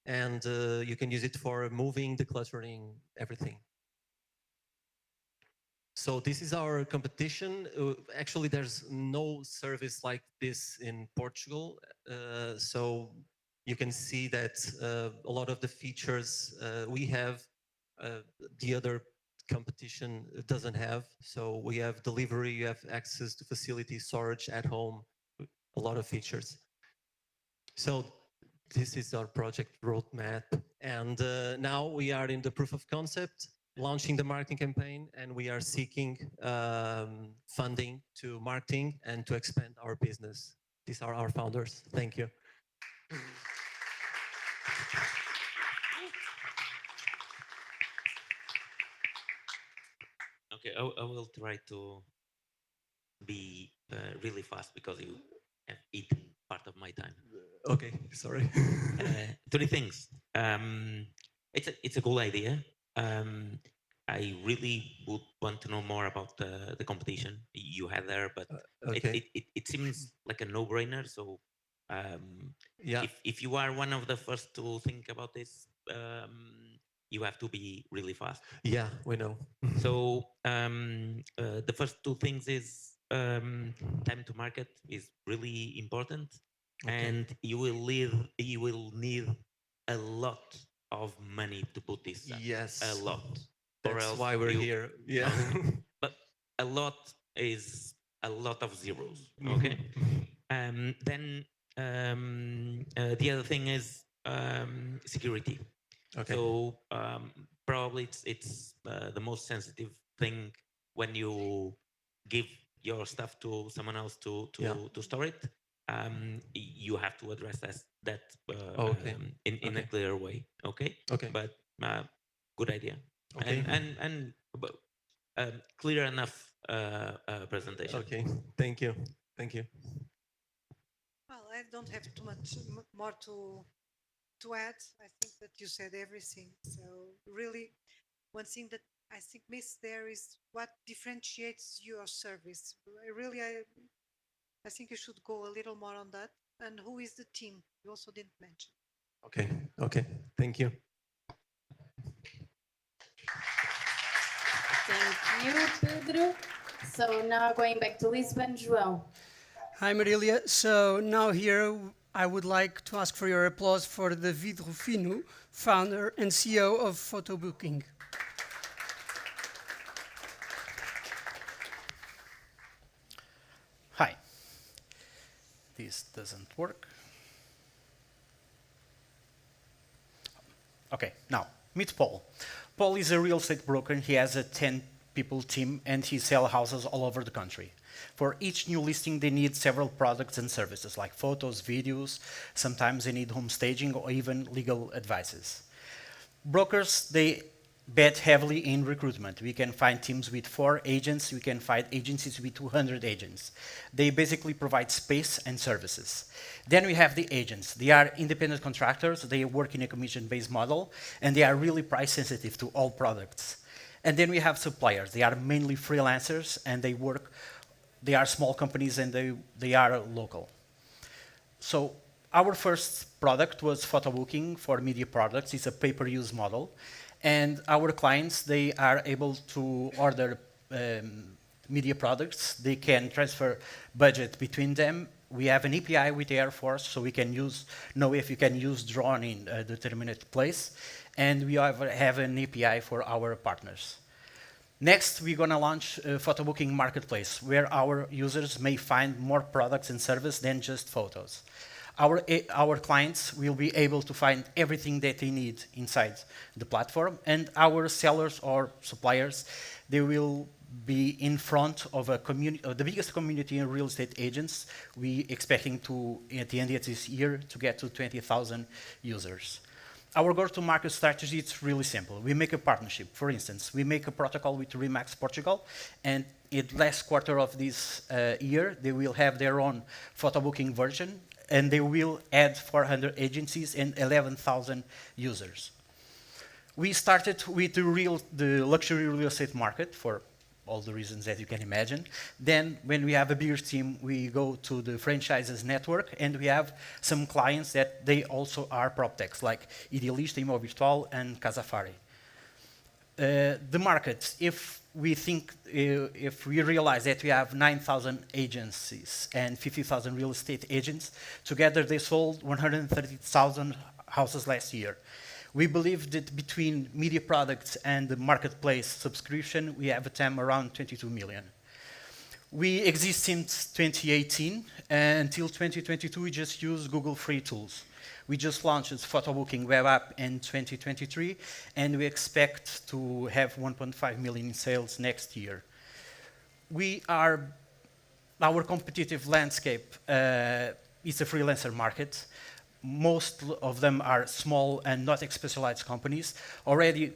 And you can use it for moving, decluttering, everything. So this is our competition. Actually, there's no service like this in Portugal. So you can see that a lot of the features we have, the other competition doesn't have. So we have delivery, you have access to facility, storage at home, a lot of features. So this is our project roadmap. And now we are in the proof of concept, launching the marketing campaign, and we are seeking funding to marketing and to expand our business. These are our founders. Thank you. Okay, I will try to be really fast because you have eaten part of my time. Okay, sorry. Three things. It's a cool idea. I really would want to know more about the competition you had there, but okay. it seems like a no-brainer. So Yeah. if you are one of the first to think about this, you have to be really fast. Yeah, we know. So the first two things is time to market is really important, and you will need a lot of money to put this up. Yes. A lot. That's why we're here. Yeah. But a lot is a lot of zeros. Okay. Then the other thing is security. Okay. So probably it's the most sensitive thing when you give your stuff to someone else to store it. You have to address that in a clear way. Okay. Okay. But good idea. Okay. And clear enough presentation. Okay. Thank you. Thank you. Well, I don't have too much more to add. I think that you said everything. So really, one thing that I think missed there is what differentiates your service. I think you should go a little more on that. And who is the team? You also didn't mention. Okay. Okay. Thank you. Thank you, Pedro. So now going back to Lisbon, João. Hi, Marilia. So now here I would like to ask for your applause for David Rufino, founder and CEO of Photobooking. Hi. This doesn't work. Okay, now, meet Paul. Paul is a real estate broker. He has a 10-people team, and he sells houses all over the country. For each new listing, they need several products and services, like photos, videos. Sometimes they need home staging or even legal advices. Brokers, they bet heavily in recruitment. We can find teams with 4 agents. We can find agencies with 200 agents. They basically provide space and services. Then we have the agents. They are independent contractors. They work in a commission-based model, and they are really price sensitive to all products. And then we have suppliers. They are mainly freelancers, and they are small companies, and they are local. So our first product was Photobooking for media products. It's a pay-per-use model. And our clients, they are able to order media products. They can transfer budget between them. We have an API with the Air Force, so we can know if you can use drone in a determined place. And we have an API for our partners. Next, we're going to launch a Photobooking marketplace, where our users may find more products and services than just photos. Our clients will be able to find everything that they need inside the platform, and our sellers or suppliers, they will be in front of the biggest community in real estate agents. We expecting to, at the end of this year, to get to 20,000 users. Our go-to-market strategy is really simple. We make a partnership. For instance, we make a protocol with Remax Portugal, and in the last quarter of this year, they will have their own Photobooking version, and they will add 400 agencies and 11,000 users. We started with the luxury real estate market for all the reasons that you can imagine. Then, when we have a bigger team, we go to the franchises network, and we have some clients that they also are PropTechs, like Idealista, Imovirtual, and Casafari. The market, if we think if we realize that we have 9,000 agencies and 50,000 real estate agents, together they sold 130,000 houses last year. We believe that between media products and the marketplace subscription, we have a TAM around 22 million. We exist since 2018, and until 2022, we just use Google free tools. We just launched a photo booking web app in 2023, and we expect to have 1.5 million in sales next year. Our competitive landscape is a freelancer market. Most of them are small and not specialized companies. Already,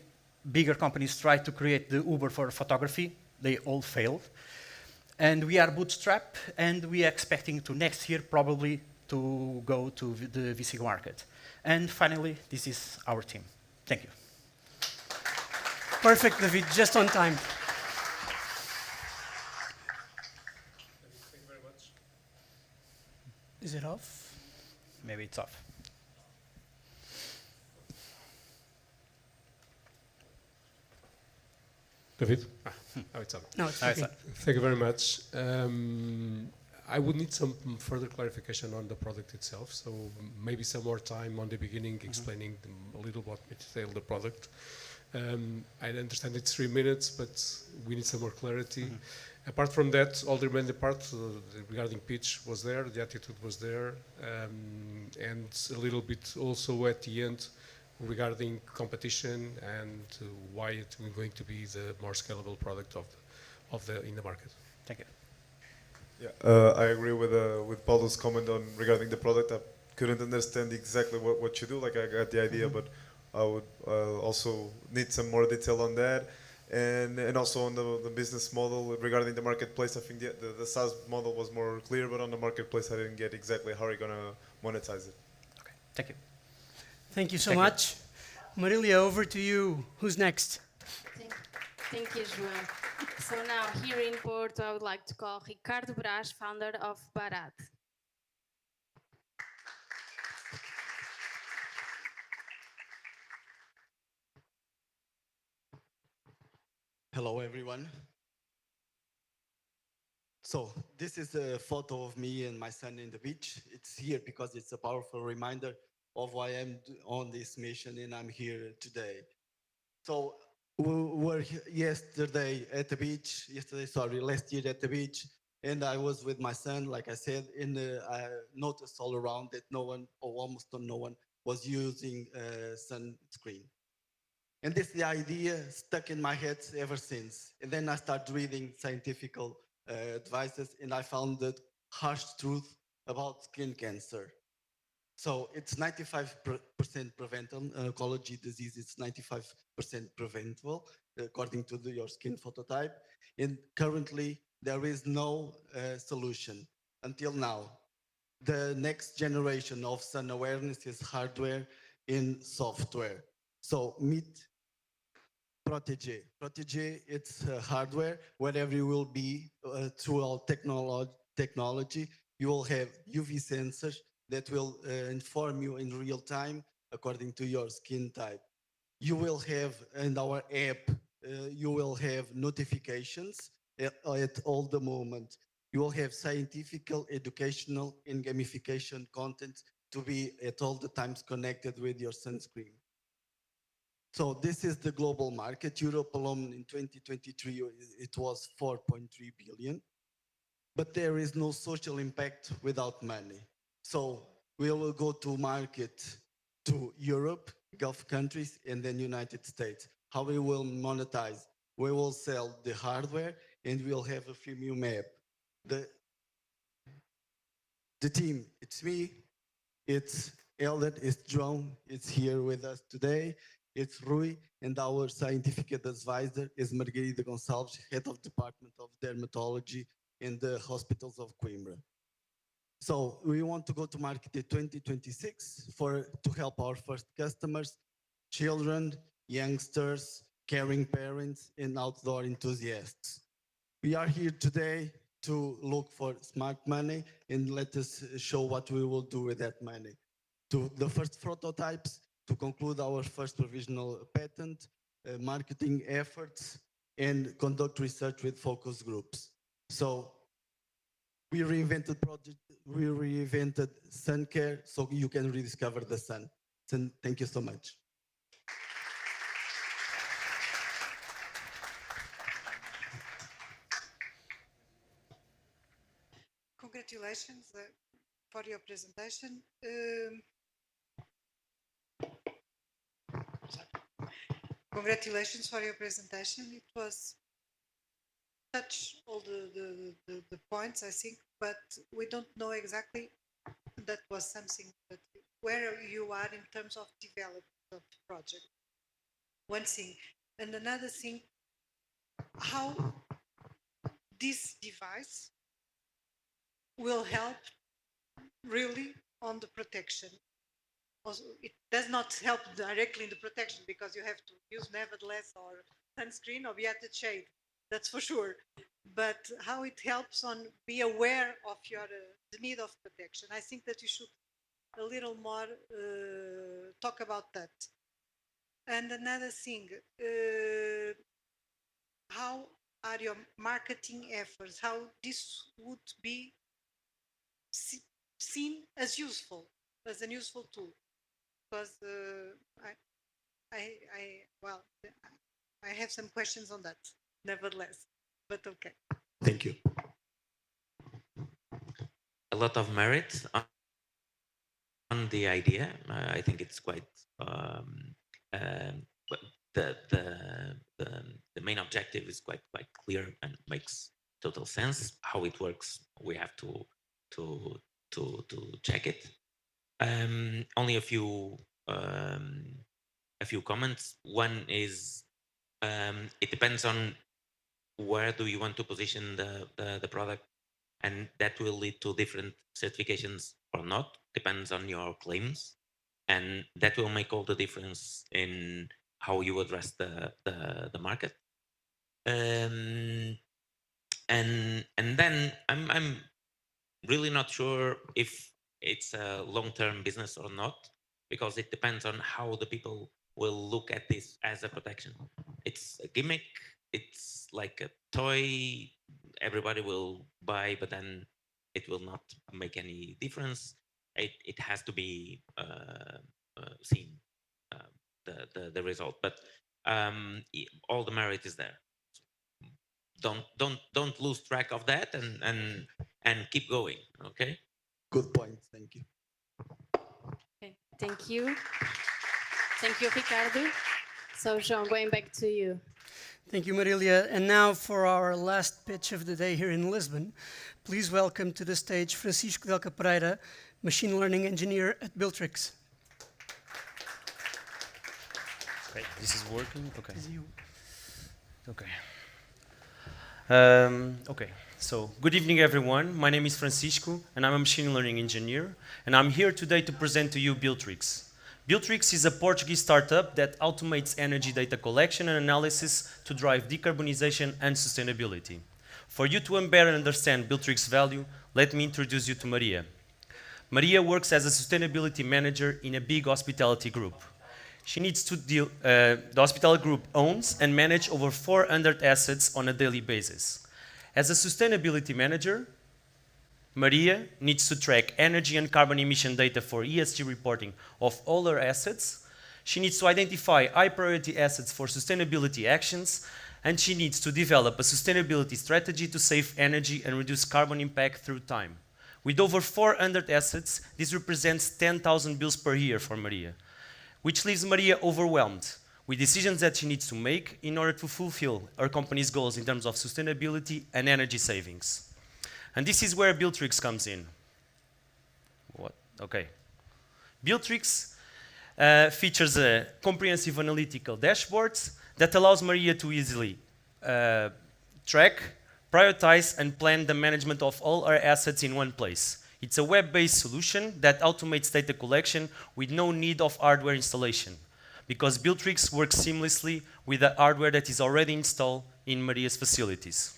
bigger companies tried to create the Uber for photography. They all failed. And we are bootstrap, and we are expecting to next year probably to go to the VC market. And finally, this is our team. Thank you. Perfect, David, just on time. Thank you very much. Is it off? Maybe it's off. David? Now it's on. No, it's okay. Thank you very much. I would need some further clarification on the product itself, so maybe some more time on the beginning explaining a little what detail the product. I understand it's 3 minutes, but we need some more clarity. Apart from that, all the remaining parts regarding pitch was there, the attitude was there, and a little bit also at the end regarding competition and why it's going to be the more scalable product in the market. Thank you. Yeah, I agree with Paulo's comment on regarding the product. I couldn't understand exactly what you do. Like I got the idea, but I would also need some more detail on that, and also on the business model regarding the marketplace. I think the SaaS model was more clear, but on the marketplace, I didn't get exactly how you're gonna monetize it. Okay, thank you. Thank you so much. Marilia, over to you. Who's next? Thank you, João. So now here in Porto, I would like to call Ricardo Brás, founder of Barat. Hello, everyone. So this is a photo of me and my son in the beach. It's here because it's a powerful reminder of why I'm on this mission and I'm here today. So we were last year at the beach, and I was with my son, like I said, and I noticed all around that no one, or almost no one, was using sunscreen. And this the idea stuck in my head ever since. And then I started reading scientific advices, and I found the harsh truth about skin cancer. So it's 95% preventable. Oncology disease is 95% preventable, according to your skin phototype. And currently, there is no solution until now. The next generation of sun awareness is hardware and software. So meet Protégé. Protégé, it's hardware. Wherever you will be through our technology, you will have UV sensors that will inform you in real time according to your skin type. You will have, in our app, you will have notifications at all the moment. You will have scientific, educational, and gamification content to be at all the times connected with your sunscreen. So this is the global market. Europe alone in 2023, it was 4.3 billion. But there is no social impact without money. So we will go to market to Europe, Gulf countries, and then United States. How we will monetize? We will sell the hardware, and we'll have a freemium app. The team, it's me, it's Elder, it's João, it's here with us today. It's Rui, and our scientific advisor is Margarida Gonçalves, head of Department of Dermatology in the hospitals of Coimbra. So we want to go to market in 2026 to help our first customers, children, youngsters, caring parents, and outdoor enthusiasts. We are here today to look for smart money, and let us show what we will do with that money. To the first prototypes, to conclude our first provisional patent, marketing efforts, and conduct research with focus groups. So we reinvented sun care so you can rediscover the sun. So thank you so much. Congratulations for your presentation. Congratulations for your presentation. It was touch all the points, I think, but we don't know exactly. That was something that where you are in terms of development of the project. One thing, and another thing, how this device will help really on the protection. Also, it does not help directly in the protection because you have to use nevertheless or sunscreen or be at the shade. That's for sure. But how it helps on be aware of your the need of protection. I think that you should a little more talk about that. And another thing, how are your marketing efforts? How this would be seen as useful, as an useful tool? Because well, I have some questions on that, nevertheless, but okay. Thank you. A lot of merit on the idea. I think it's quite but the main objective is quite clear and makes total sense. How it works, we have to check it. Only a few comments. One is it depends on where do you want to position the product, and that will lead to different certifications or not, depends on your claims, and that will make all the difference in how you address the market. And then I'm really not sure if it's a long-term business or not, because it depends on how the people will look at this as a protection. It's a gimmick, it's like a toy everybody will buy, but then it will not make any difference. It has to be seen, the result, but all the merit is there. Don't lose track of that, and keep going. Okay. Good point. Thank you. Okay. Thank you. Thank you, Ricardo. So, João, going back to you. Thank you, Marilia. And now for our last pitch of the day here in Lisbon, please welcome to the stage Francisco Delca Pereira, machine learning engineer at Builtrix. Okay, this is working. Okay. Okay. Okay. So, good evening, everyone. My name is Francisco, and I'm a machine learning engineer, and I'm here today to present to you Builtrix. Builtrix is a Portuguese startup that automates energy data collection and analysis to drive decarbonization and sustainability. For you to better understand Builtrix's value, let me introduce you to Maria. Maria works as a sustainability manager in a big hospitality group. She needs to deal, the hospitality group owns and manages over 400 assets on a daily basis. As a sustainability manager, Maria needs to track energy and carbon emission data for ESG reporting of all her assets. She needs to identify high priority assets for sustainability actions, and she needs to develop a sustainability strategy to save energy and reduce carbon impact through time. With over 400 assets, this represents 10,000 bills per year for Maria, which leaves Maria overwhelmed with decisions that she needs to make in order to fulfill her company's goals in terms of sustainability and energy savings. And this is where Builtrix comes in. What? Okay. Builtrix features a comprehensive analytical dashboards that allows Maria to easily track, prioritize, and plan the management of all her assets in one place. It's a web-based solution that automates data collection with no need of hardware installation, because Builtrix works seamlessly with the hardware that is already installed in Maria's facilities.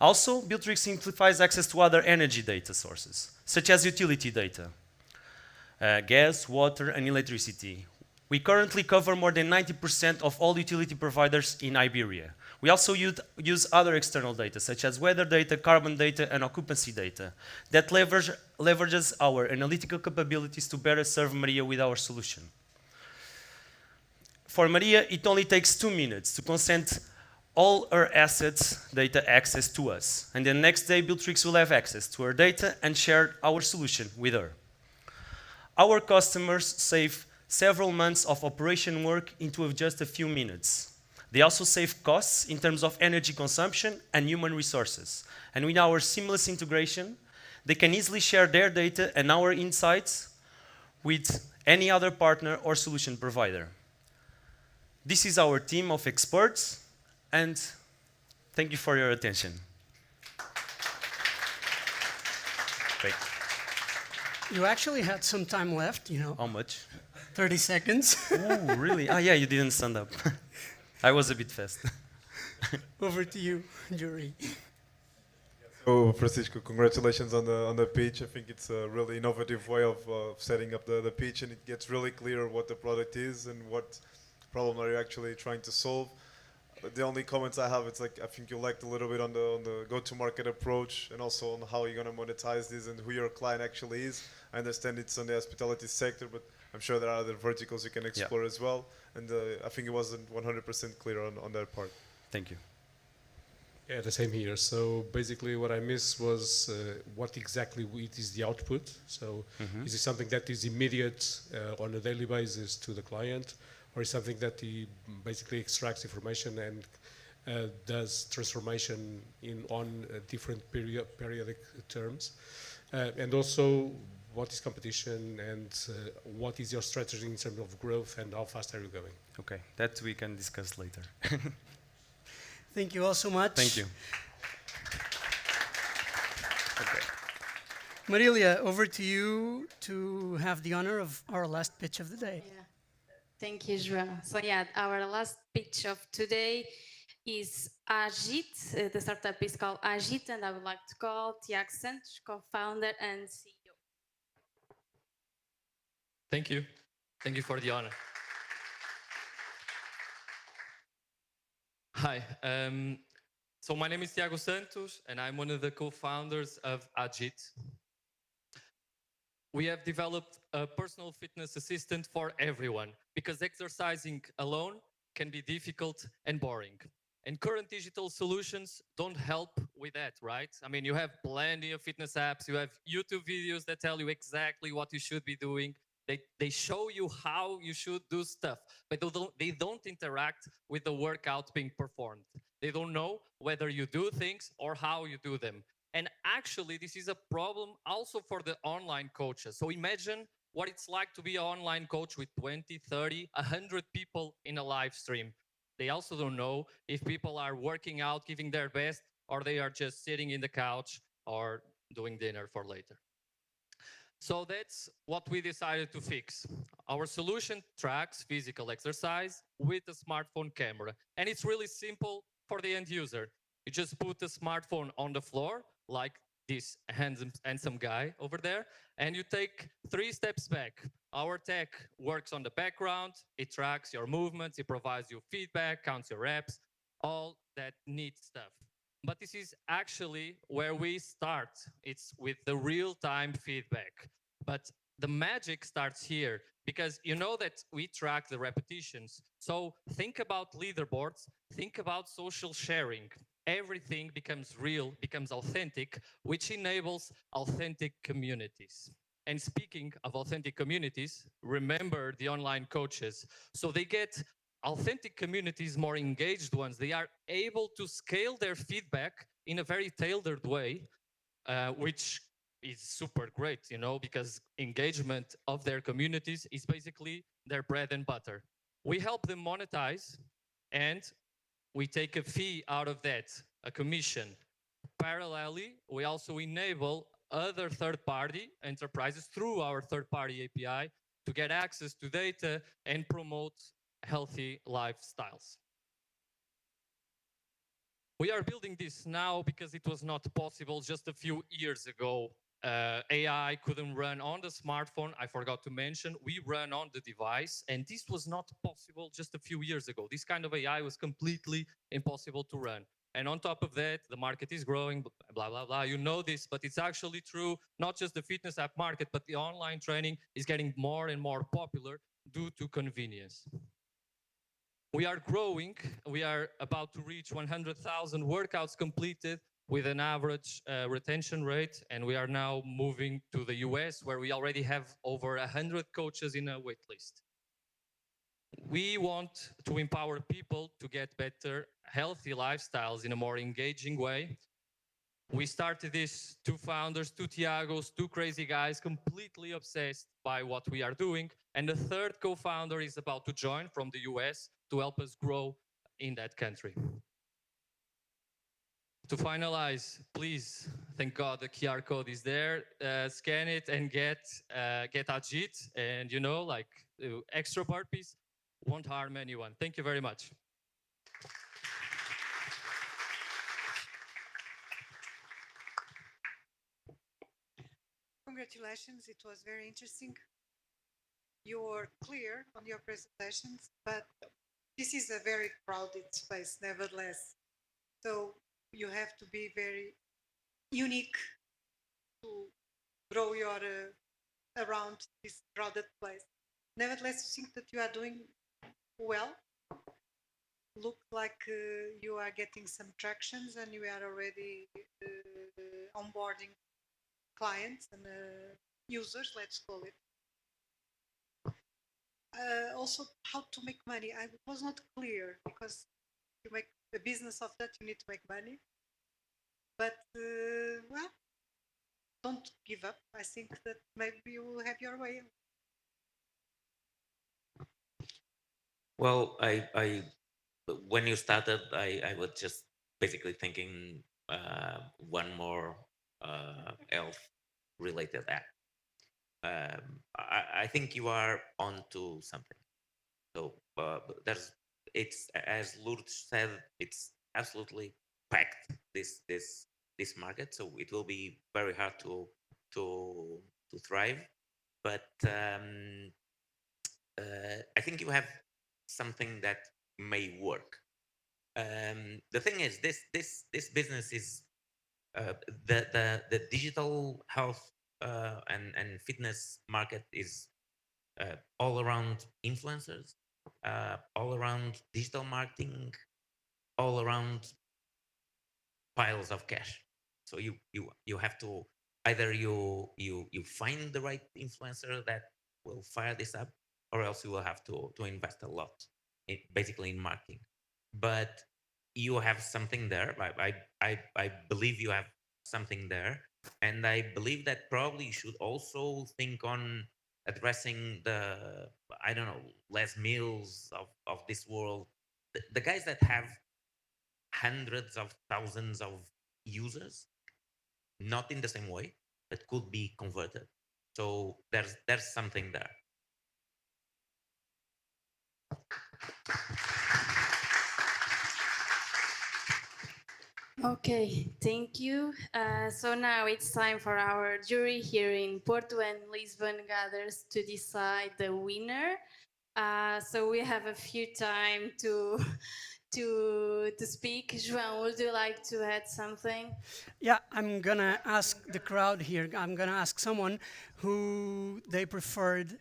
Also, Builtrix simplifies access to other energy data sources, such as utility data, gas, water, and electricity. We currently cover more than 90% of all utility providers in Iberia, We also use other external data, such as weather data, carbon data, and occupancy data, that leverages our analytical capabilities to better serve Maria with our solution. For Maria, it only takes 2 minutes to consent all her assets data access to us. And the next day, Buildtrix will have access to her data and share our solution with her. Our customers save several months of operation work into just a few minutes. They also save costs in terms of energy consumption and human resources. And with our seamless integration, they can easily share their data and our insights with any other partner or solution provider. This is our team of experts, and thank you for your attention. Great. You actually had some time left, you know. How much? 30 seconds. Oh, really? Ah, yeah, you didn't stand up. I was a bit fast. Over to you, Yuri. So, Francisco, congratulations on the pitch. I think it's a really innovative way of setting up the pitch, and it gets really clear what the product is and what problem are you actually trying to solve. The only comments I have, it's like I think you lacked a little bit on the go-to-market approach and also on how you're going to monetize this and who your client actually is. I understand it's on the hospitality sector, but I'm sure there are other verticals you can explore as well. And I think it wasn't 100% clear on that part. Thank you. Yeah, the same here. So basically what I missed was what exactly it is the output. So is it something that is immediate on a daily basis to the client, or is something that he basically extracts information and does transformation on different periodic terms? And also, what is competition and what is your strategy in terms of growth and how fast are you going? Okay, that we can discuss later. Thank you all so much. Thank you. Okay. Marilia, over to you to have the honor of our last pitch of the day. Yeah. Thank you, João. So yeah, our last pitch of today is Agit. The startup is called Agit, and I would like to call Tiago Santos, co-founder and CEO. Thank you. Thank you for the honor. Hi. So my name is Tiago Santos, and I'm one of the co-founders of Agit. We have developed a personal fitness assistant for everyone because exercising alone can be difficult and boring. And current digital solutions don't help with that, right? I mean, you have plenty of fitness apps, you have YouTube videos that tell you exactly what you should be doing. They show you how you should do stuff, but they don't interact with the workout being performed. They don't know whether you do things or how you do them. And actually, this is a problem also for the online coaches. So imagine what it's like to be an online coach with 20, 30, 100 people in a live stream. They also don't know if people are working out, giving their best, or they are just sitting in the couch or doing dinner for later. So that's what we decided to fix. Our solution tracks physical exercise with a smartphone camera. And it's really simple for the end user. You just put the smartphone on the floor, like this handsome guy over there, and you take 3 steps back. Our tech works on the background. It tracks your movements. It provides you feedback, counts your reps, all that neat stuff. But this is actually where we start. It's with the real-time feedback. But the magic starts here because you know that we track the repetitions. So think about leaderboards, think about social sharing. Everything becomes real, becomes authentic, which enables authentic communities. And speaking of authentic communities, remember the online coaches. So they get authentic communities, more engaged ones. They are able to scale their feedback in a very tailored way, which is super great, you know, because engagement of their communities is basically their bread and butter. We help them monetize, and we take a fee out of that, a commission. Parallelly, we also enable other third-party enterprises through our third-party API to get access to data and promote healthy lifestyles. We are building this now because it was not possible just a few years ago. AI couldn't run on the smartphone. I forgot to mention, we run on the device, and this was not possible just a few years ago. This kind of AI was completely impossible to run. And on top of that, the market is growing, blah, blah, blah. You know this, but it's actually true. Not just the fitness app market, but the online training is getting more and more popular due to convenience. We are growing. We are about to reach 100,000 workouts completed with an average retention rate. And we are now moving to the US, where we already have over 100 coaches in a wait list. We want to empower people to get better, healthy lifestyles in a more engaging way. We started this, two founders, two Tiagos, two crazy guys, completely obsessed by what we are doing. And the third co-founder is about to join from the US to help us grow in that country. To finalize, please, thank God the QR code is there. Scan it and get Ajit. And extra burpees won't harm anyone. Thank you very much. Congratulations, it was very interesting. You were clear on your presentations, but this is a very crowded space, nevertheless. So you have to be very unique to grow your around this crowded place. Nevertheless, I think that you are doing well. Look like you are getting some tractions and you are already onboarding clients and users, let's call it. Also, how to make money. I was not clear because you make a business of that, you need to make money. But, well, don't give up. I think that maybe you will have your way. Well, when you started, I was just basically thinking one more health-related app. I think you are onto something. So it's as Lourdes said, it's absolutely packed this market. So it will be very hard to thrive. But I think you have something that may work. The thing is, this business is the digital health and fitness market is all around influencers, all around digital marketing, all around piles of cash. So you have to either you find the right influencer that will fire this up, or else you will have to invest a lot, basically in marketing. But you have something there. I believe you have something there, and I believe that probably you should also think on addressing the Les Mills of this world, the guys that have hundreds of thousands of users, not in the same way, but could be converted. So there's something there. Okay, thank you. So now it's time for our jury here in Porto and Lisbon gathers to decide the winner. So we have a few time to speak. João, would you like to add something? Yeah, I'm gonna ask the crowd here. I'm gonna ask someone who they preferred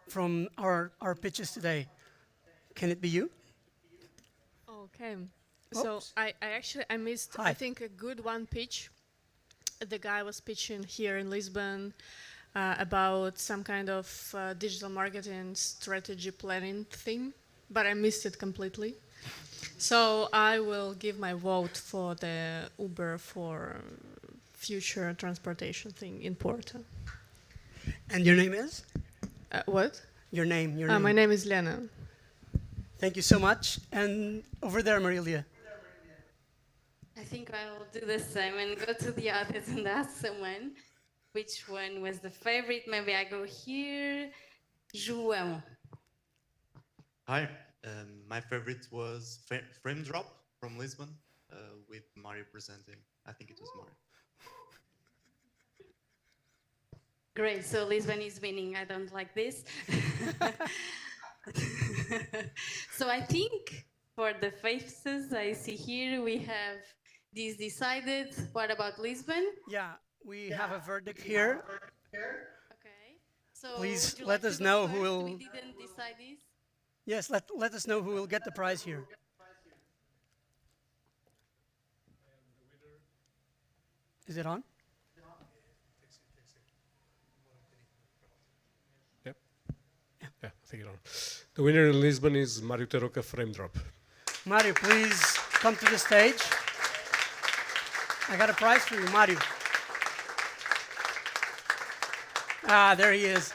from our pitches today. Can it be you? Okay. So I actually missed I think a good one pitch. The guy was pitching here in Lisbon about some kind of digital marketing strategy planning thing, but I missed it completely. So I will give my vote for the Uber for future transportation thing in Porto. And your name is? What? Your name. My name is Lena. Thank you so much. And over there, Marilia. I think I will do the same and go to the others and ask someone which one was the favorite. Maybe I go here. João. Hi, my favorite was Frame Drop from Lisbon with Mario presenting. I think it was Mario. Great, so Lisbon is winning. I don't like this. So I think for the faces I see here, we have this decided. What about Lisbon? Yeah, we have a verdict here. Okay. So Please would you let like us to go know first? who will. We didn't decide this. Yes, let us know who will get the prize here. Is it on? Yep. Yeah, I think it on. The winner in Lisbon is Mario Teroca Frame Drop. Mario, please come to the stage. I got a prize for you, Mario. Ah, there he is.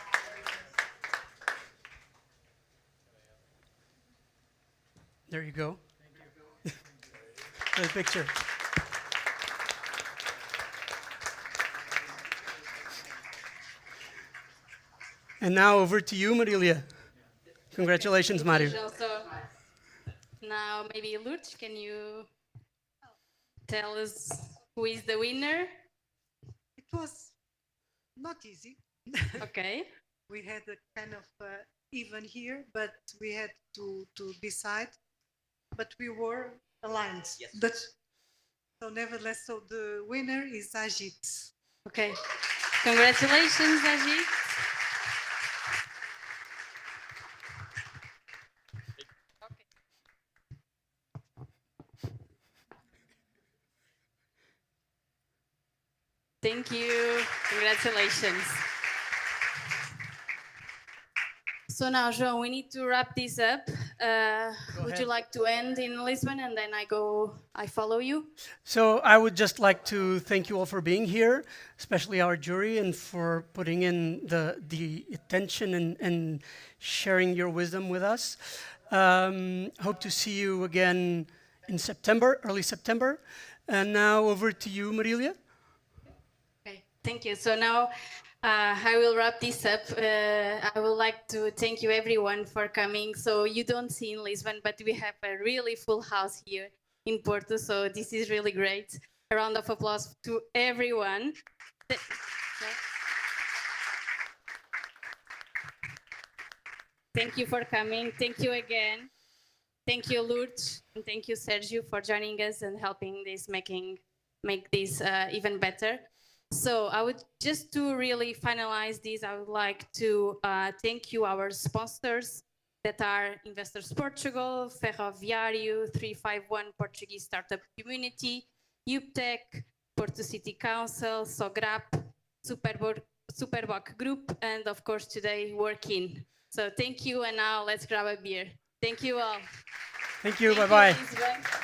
There you go. For the picture. And now over to you, Marilia. Congratulations, Mario. So now maybe Lourdes, can you tell us who is the winner? It was not easy. Okay. We had a kind of even here, but we had to decide. But we were aligned. Yes. But so nevertheless, so the winner is Ajit. Okay. Congratulations, Ajit. Thank you. Congratulations. So now, João, we need to wrap this up. Would you like to end in Lisbon and then I follow you? So I would just like to thank you all for being here, especially our jury, and for putting in the attention and sharing your wisdom with us. Hope to see you again in September, early September. And now over to you, Marilia. Okay, thank you. So now I will wrap this up. I would like to thank you everyone for coming. So you don't see in Lisbon, but we have a really full house here in Porto. So this is really great. A round of applause to everyone. Thank you for coming. Thank you again. Thank you, Lourdes, and thank you, Sergio, for joining us and helping this make this even better. So I would just to really finalize this, I would like to thank you, our sponsors that are Investors Portugal, Ferroviário, 351 Portuguese Startup Community, UPTech, Porto City Council, Sograp, Superboc Group, and of course today Workin. So thank you, and now let's grab a beer. Thank you all. Thank you. Bye-bye. Lisbon.